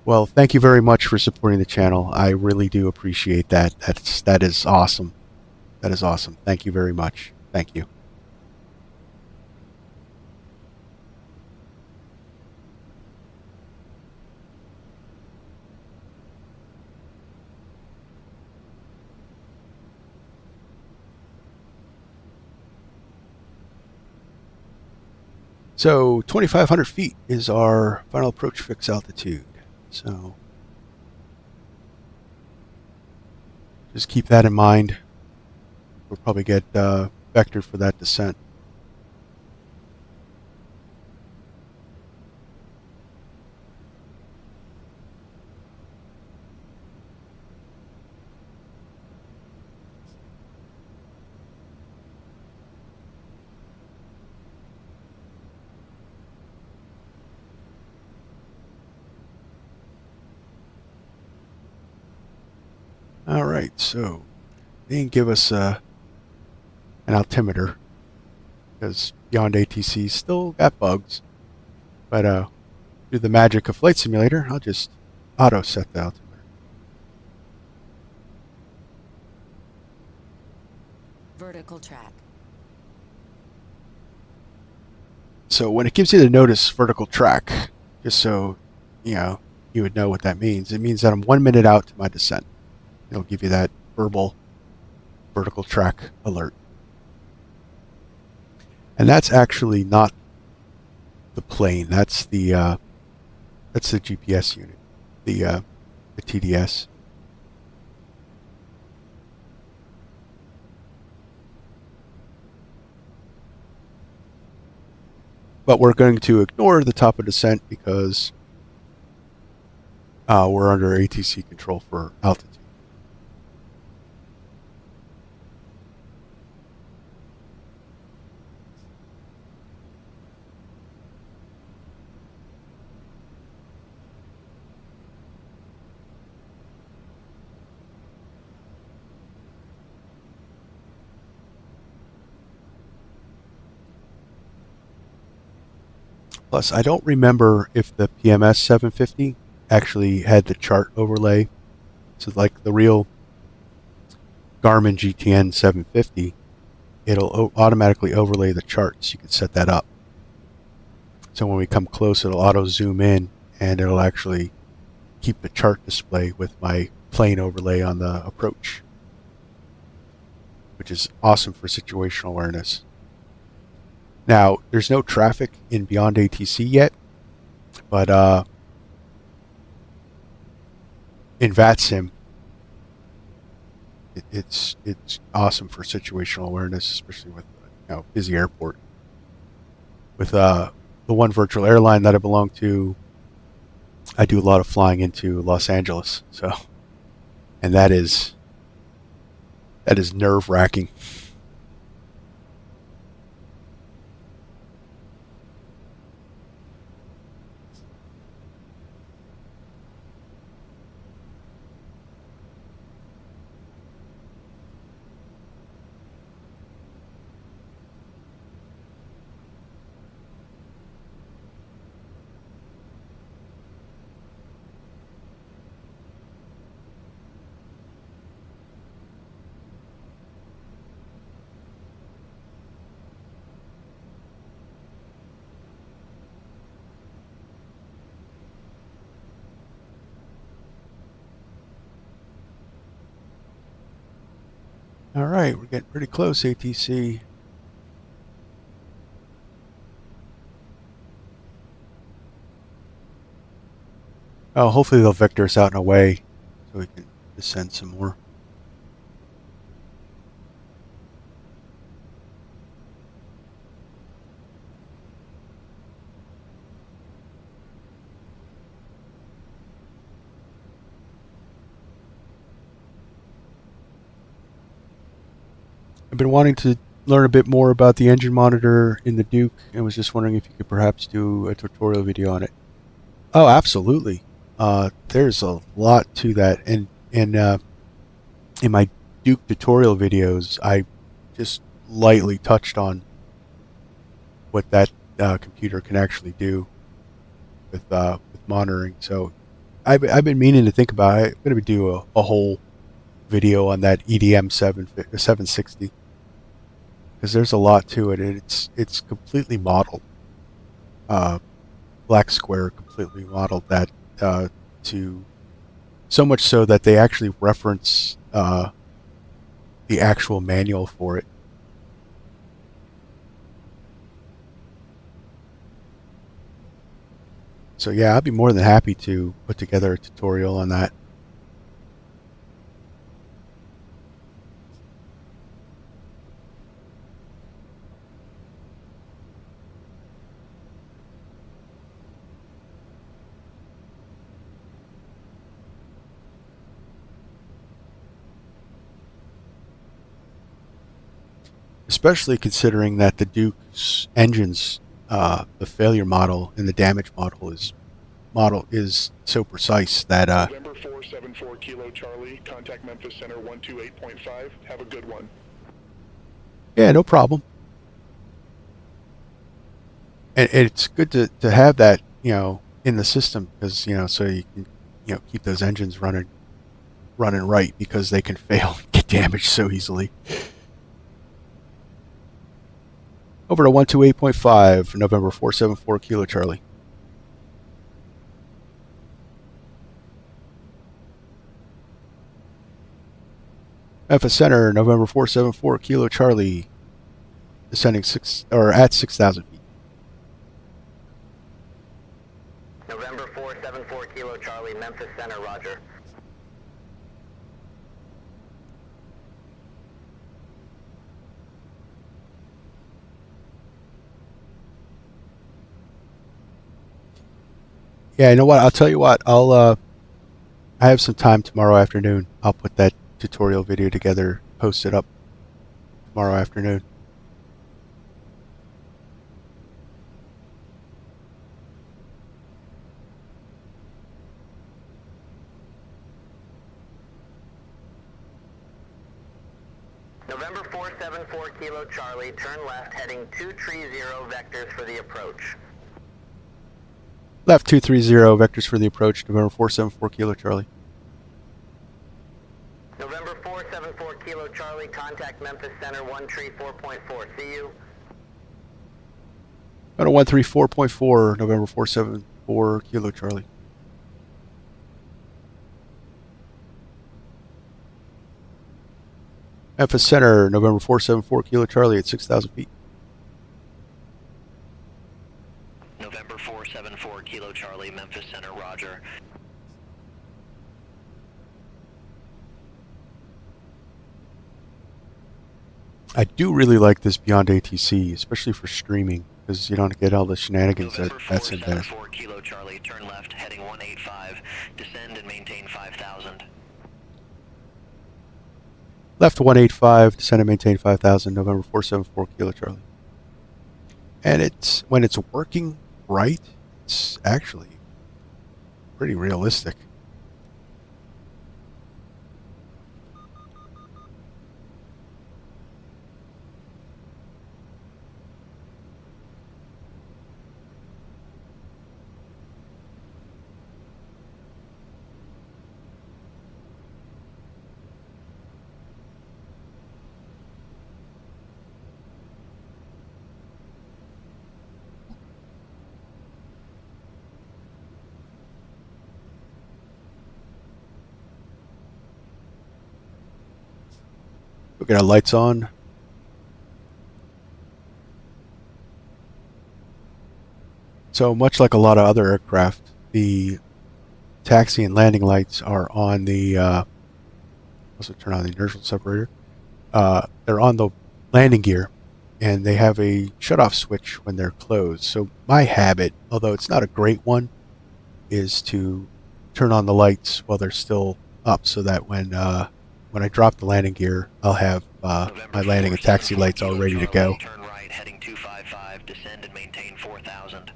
Well, thank you very much for supporting the channel. I really do appreciate that. That is awesome. That is awesome. Thank you very much. Thank you. So 2,500 feet is our final approach fix altitude. So just keep that in mind. We'll probably get vector for that descent. All right, so they didn't give us an altimeter because Beyond ATC still got bugs. But through the magic of Flight Simulator, I'll just auto set the altimeter. vertical track. So when it gives you the notice vertical track, just so you know, you would know what that means. It means that I'm 1 minute out to my descent. It'll give you that verbal vertical track alert. And that's actually not the plane. That's the GPS unit, the TDS. But we're going to ignore the top of descent because we're under ATC control for altitude. Plus, I don't remember if the PMS-750 actually had the chart overlay. So like the real Garmin GTN 750, it'll automatically overlay the chart, so you can set that up. So when we come close, it'll auto zoom in and it'll actually keep the chart display with my plane overlay on the approach, which is awesome for situational awareness. Now, there's no traffic in Beyond ATC yet, but in VATSIM, it's awesome for situational awareness, especially with busy airport. With the one virtual airline that I belong to, I do a lot of flying into Los Angeles, and that is nerve-wracking. All right, we're getting pretty close, ATC. Oh, hopefully they'll vector us out in a way so we can descend some more. I've been wanting to learn a bit more about the engine monitor in the Duke and was just wondering if you could perhaps do a tutorial video on it. Oh, absolutely. There's a lot to that, and in my Duke tutorial videos, I just lightly touched on what that computer can actually do with monitoring. So I've been meaning to think about it. I'm going to do a whole video on that EDM 760 because there's a lot to it. It's completely modeled. Black Square completely modeled that to so much so that they actually reference the actual manual for it. So yeah, I'd be more than happy to put together a tutorial on that. Especially considering that the Duke's engines, the failure model and the damage model is so precise that November 474 Kilo Charlie, contact Memphis Center 128.5. Have a good one. Yeah, no problem. And it's good to have that, in the system because, so you can, keep those engines running right because they can fail and get damaged so easily. Over to 128.5, November 474 Kilo Charlie. Memphis Center, November 474 Kilo Charlie, descending at 6,000 feet. November 474 Kilo Charlie, Memphis Center, roger. Yeah, you know what? I'll tell you what. I have some time tomorrow afternoon. I'll put that tutorial video together, post it up tomorrow afternoon. November 474 Kilo Charlie, turn left, heading 230 vectors for the approach. Left 230 vectors for the approach, November 474 Kilo Charlie. November 474 Kilo Charlie, contact Memphis Center 134.4. See you. Go to 134.4, November 474 Kilo Charlie. Memphis Center, November 474 Kilo Charlie at 6,000 feet. November 474 Kilo Charlie, Memphis Center, roger. I do really like this Beyond ATC, especially for streaming, because you don't get all the shenanigans that's in there. 4 Kilo Charlie, turn left, heading 185, descend and maintain 5,000. Left 185, descend and maintain 5,000, November 474 Kilo Charlie. And when it's working right, it's actually pretty realistic. We'll get our lights on. So much like a lot of other aircraft, the taxi and landing lights are on the, also turn on the inertial separator. They're on the landing gear, and they have a shutoff switch when they're closed. So my habit, although it's not a great one, is to turn on the lights while they're still up, so that when I drop the landing gear, I'll have my landing and taxi lights all ready to go. Turn right, heading 255, descend and maintain 4,000.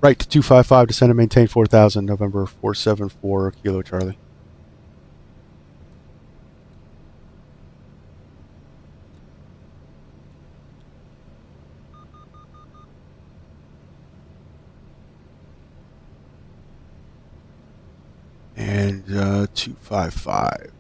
Right to 255, descend and maintain 4,000, November 474 Kilo Charlie. And 255.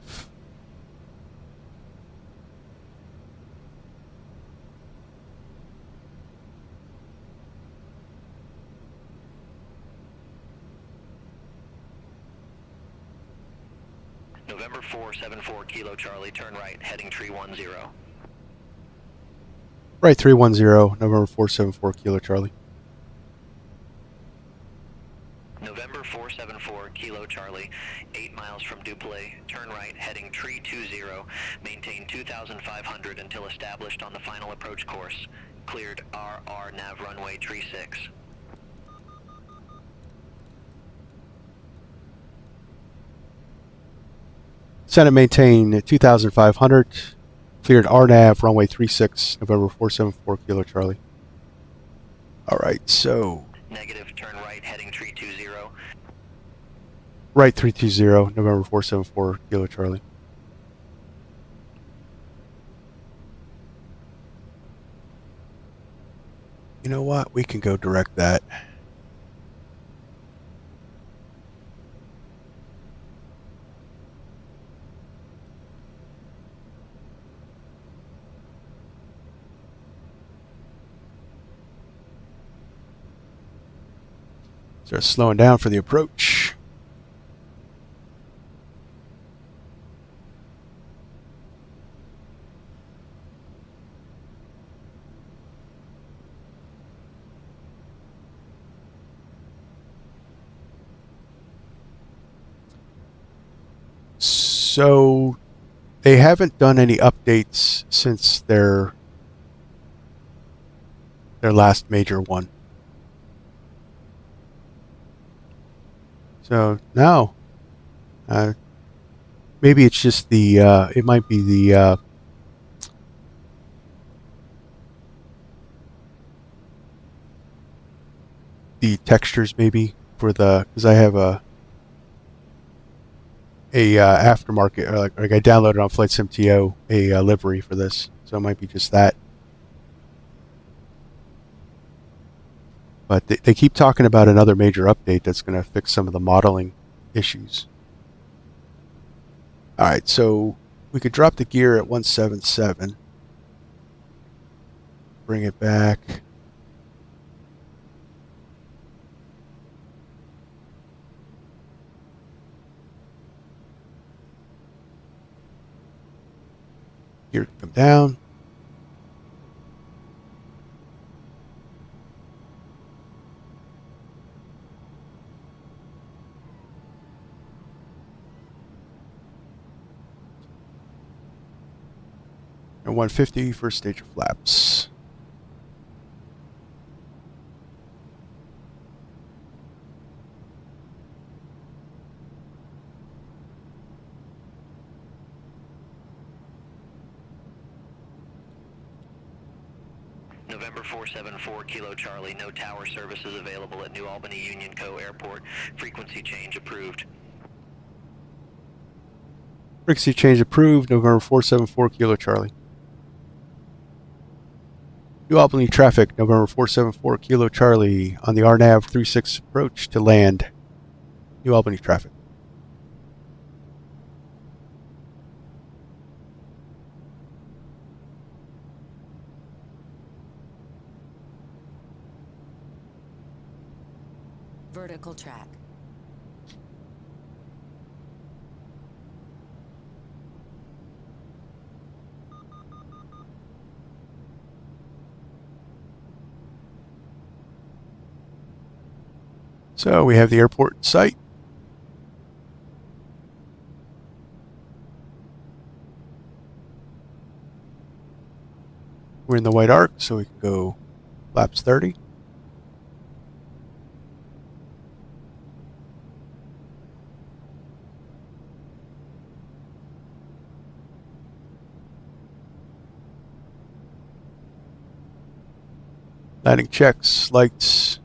November 474 Kilo Charlie, turn right, heading 310. Right 310, November 474 Kilo Charlie. November 474 Kilo Charlie, 8 miles from Duplay, turn right, heading 320, maintain 2,500 until established on the final approach course. Cleared RR nav runway 36. Descend and maintain 2,500. Cleared RNAV, runway 36, November 474 Kilo Charlie. Alright, so... Negative, turn right, heading 320. Right 320, November 474 Kilo Charlie. You know what? We can go direct that. Start slowing down for the approach. So they haven't done any updates since their last major one. So now, maybe it's just the it might be the textures maybe for the, because I have a aftermarket, or like I downloaded on Flight Sim TO a livery for this, so it might be just that. But they keep talking about another major update that's going to fix some of the modeling issues. All right, so we could drop the gear at 177, bring it back. Gear come down. And 150 first stage of flaps. November 474 Kilo Charlie, no tower services available at New Albany Union Co. Airport. Frequency change approved. Frequency change approved, November 474 Kilo Charlie. New Albany traffic, November 474 Kilo Charlie on the RNAV 36 approach to land. New Albany traffic. Vertical track. So we have the airport in sight. We're in the white arc, so we can go laps 30. Landing checks, lights,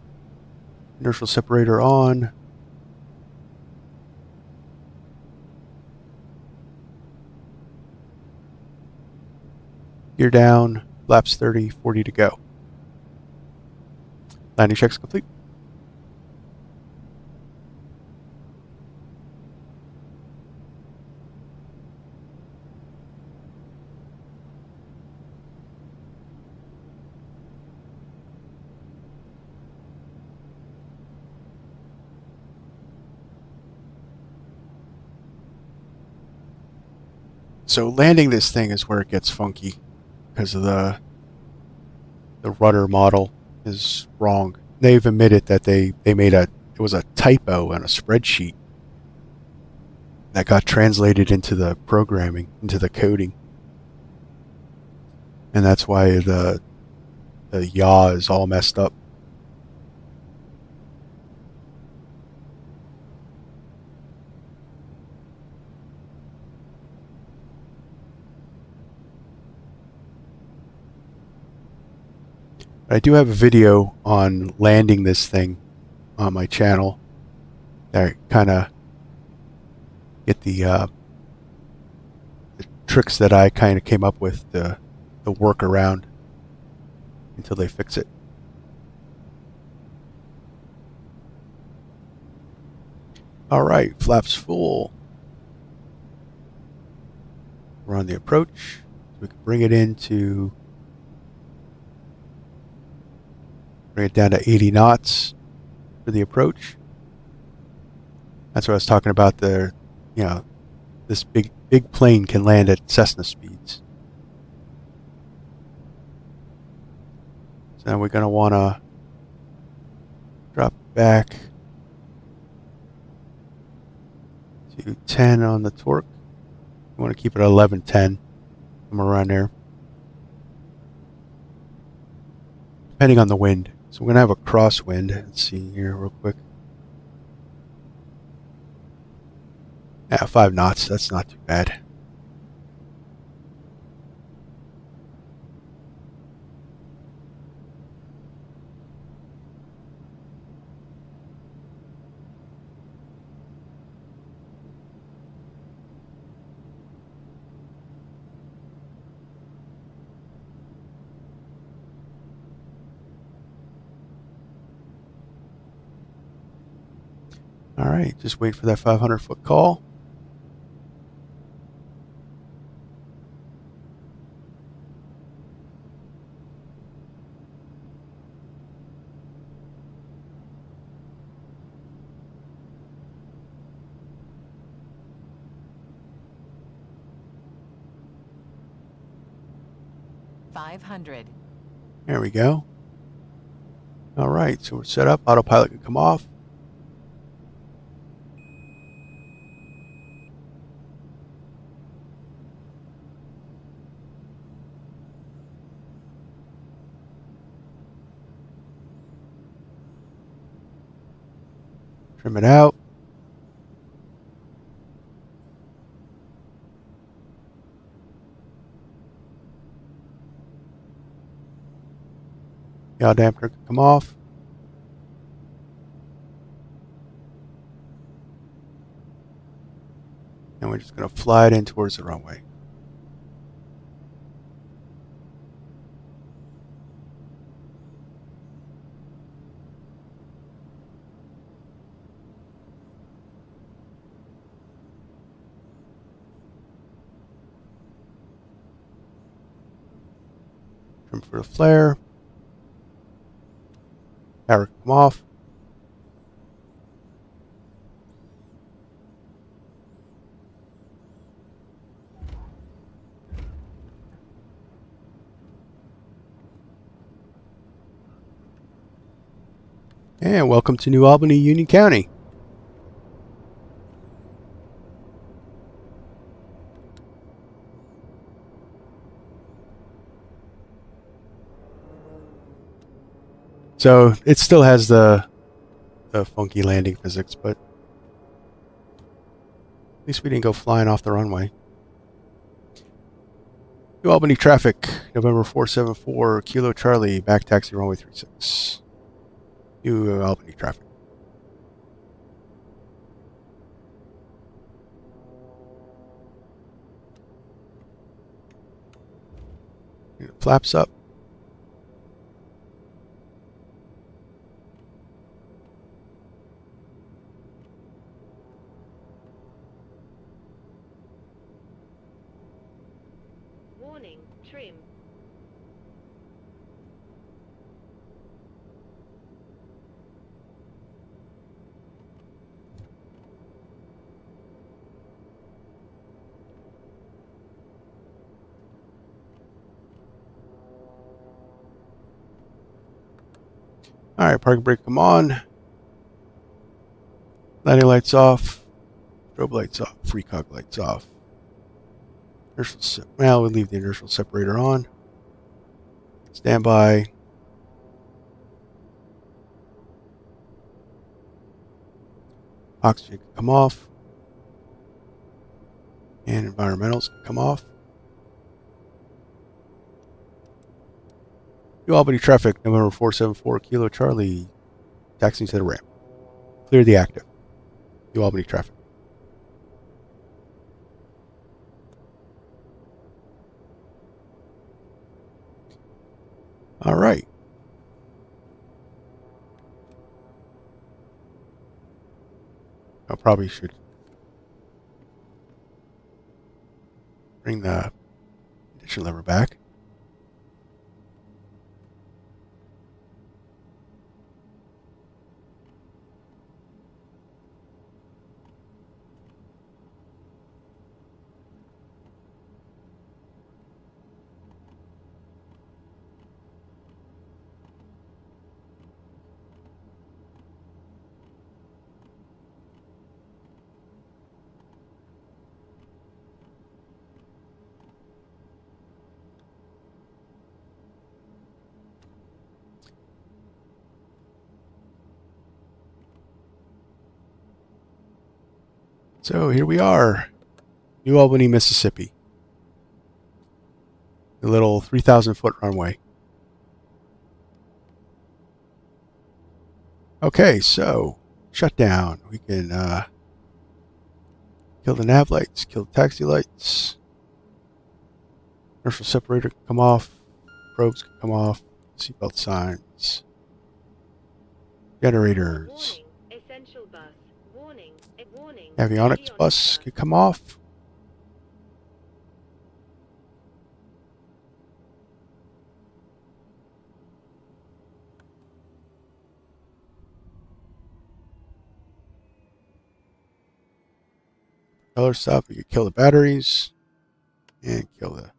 inertial separator on. Gear down, laps 30, 40 to go. Landing checks complete. So landing this thing is where it gets funky, because of the rudder model is wrong. They've admitted that they made it was a typo on a spreadsheet that got translated into the programming, into the coding. And that's why the yaw is all messed up. I do have a video on landing this thing on my channel that kind of get the tricks that I kind of came up with the workaround until they fix it. All right, flaps full. We're on the approach. We can bring it into. Bring it down to 80 knots. for the approach. That's what I was talking about. This big plane can land at Cessna speeds. So now we're going to want to drop back to 10 on the torque. We want to keep it at 1110, somewhere around there, depending on the wind. So we're going to have a crosswind. Let's see here real quick. Yeah, 5 knots. That's not too bad. All right, just wait for that 500-foot call. There we go. All right, so we're set up. Autopilot can come off. Trim it out. Yaw dampener can come off. And we're just going to fly it in towards the runway. Trim for the flare. Power come off. And welcome to New Albany, Union County. So it still has the funky landing physics, but at least we didn't go flying off the runway. New Albany traffic, November 474, Kilo Charlie, back taxi runway 36. New Albany traffic. Flaps up. Warning, trim. All right, parking brake come on. Landing lights off. Strobe lights off. Precog lights off. Well, we'll leave the inertial separator on. Standby. Oxygen can come off. And environmentals can come off. New Albany traffic, November 474, Kilo Charlie, taxiing to the ramp. Clear the active. New Albany traffic. All right. I probably should bring the ignition lever back. So here we are, New Albany, Mississippi. The little 3,000-foot runway. Okay, so shutdown. We can kill the nav lights, kill the taxi lights. Inertial separator can come off. Probes can come off. Seatbelt signs. Generators. Warning, essential bus. Warning, warning. Avionics bus could come off. Other stuff, we could kill the batteries and kill the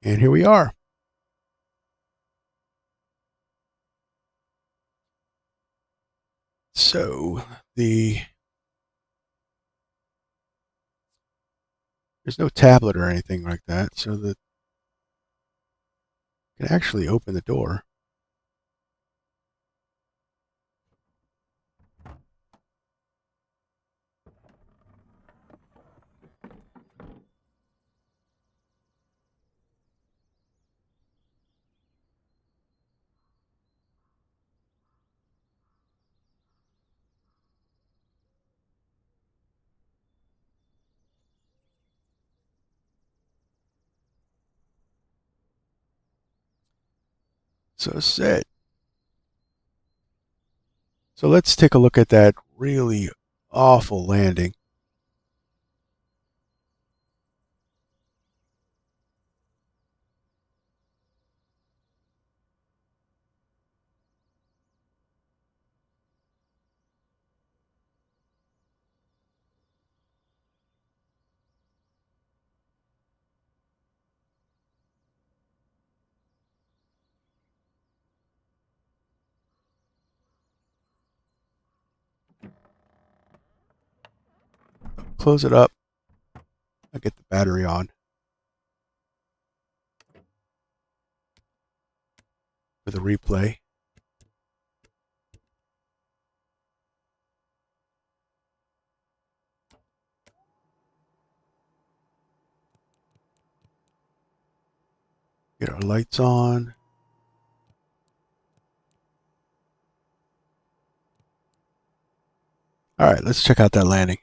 and here we are. So there's no tablet or anything like that, so that you can actually open the door. So that's it. So let's take a look at that really awful landing. Close it up. I'll get the battery on with a replay. Get our lights on. All right, let's check out that landing.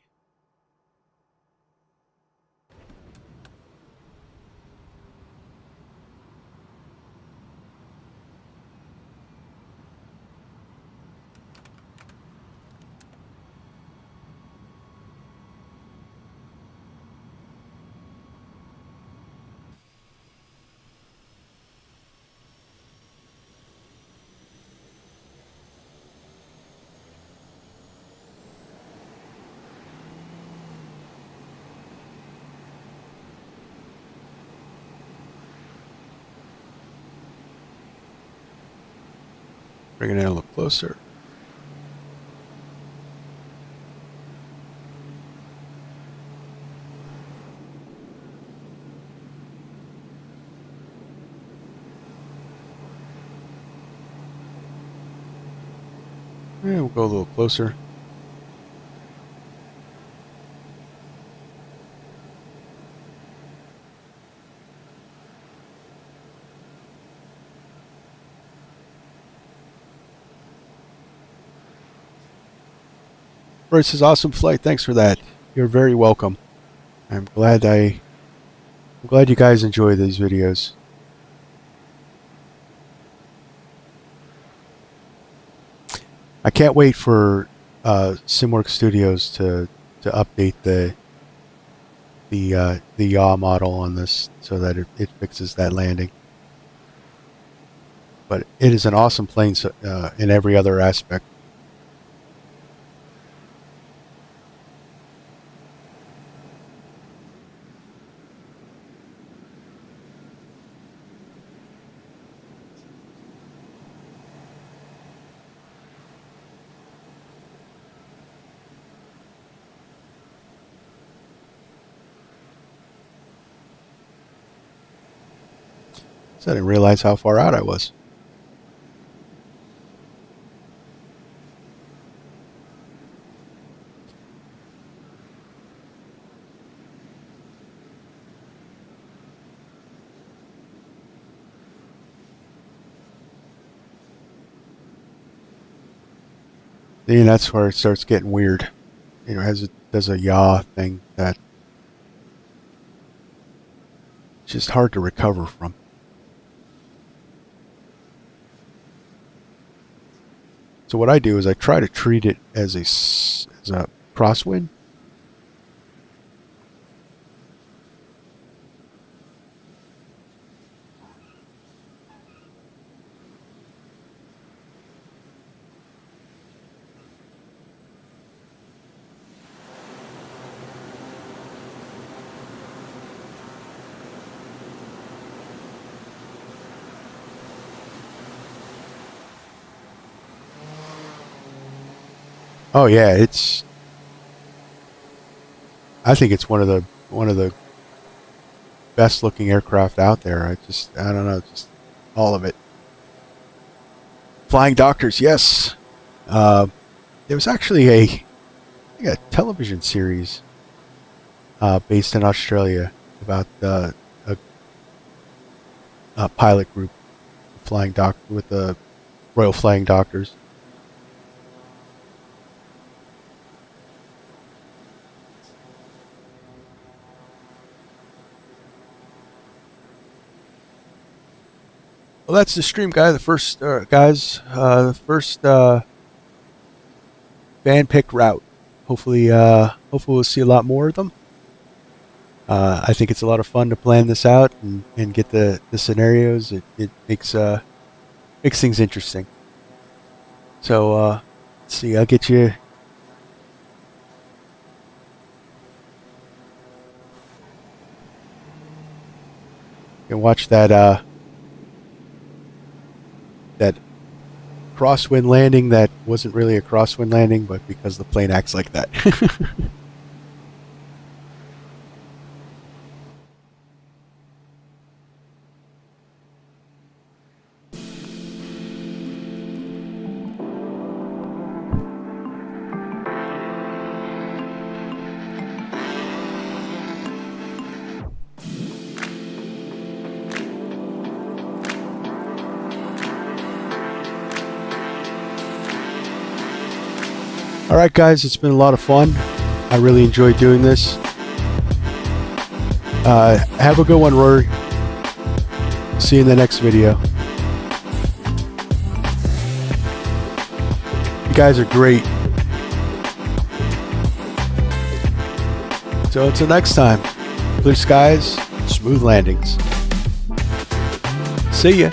Bring it in a little closer. And we'll go a little closer. Bryce says, awesome flight. Thanks for that. You're very welcome. I'm glad you guys enjoy these videos. I can't wait for Simworks Studios to update the yaw model on this so that it fixes that landing. But it is an awesome plane in every other aspect. I didn't realize how far out I was. Then that's where it starts getting weird. You know, as it does a yaw thing that it's just hard to recover from. So what I do is I try to treat it as a crosswind. Oh yeah, I think it's one of the best looking aircraft out there. I don't know, just all of it. Flying Doctors, yes. There was actually I think a television series based in Australia about a pilot group with the Royal Flying Doctors. Well, that's the stream, guy. The first fan picked route. Hopefully we'll see a lot more of them. I think it's a lot of fun to plan this out and get the scenarios. It makes things interesting. So let's see. I'll get you. You can watch that crosswind landing that wasn't really a crosswind landing, but because the plane acts like that. Alright guys, it's been a lot of fun. I really enjoyed doing this. Have a good one, Rory. See you in the next video. You guys are great. So until next time, clear skies, smooth landings. See ya.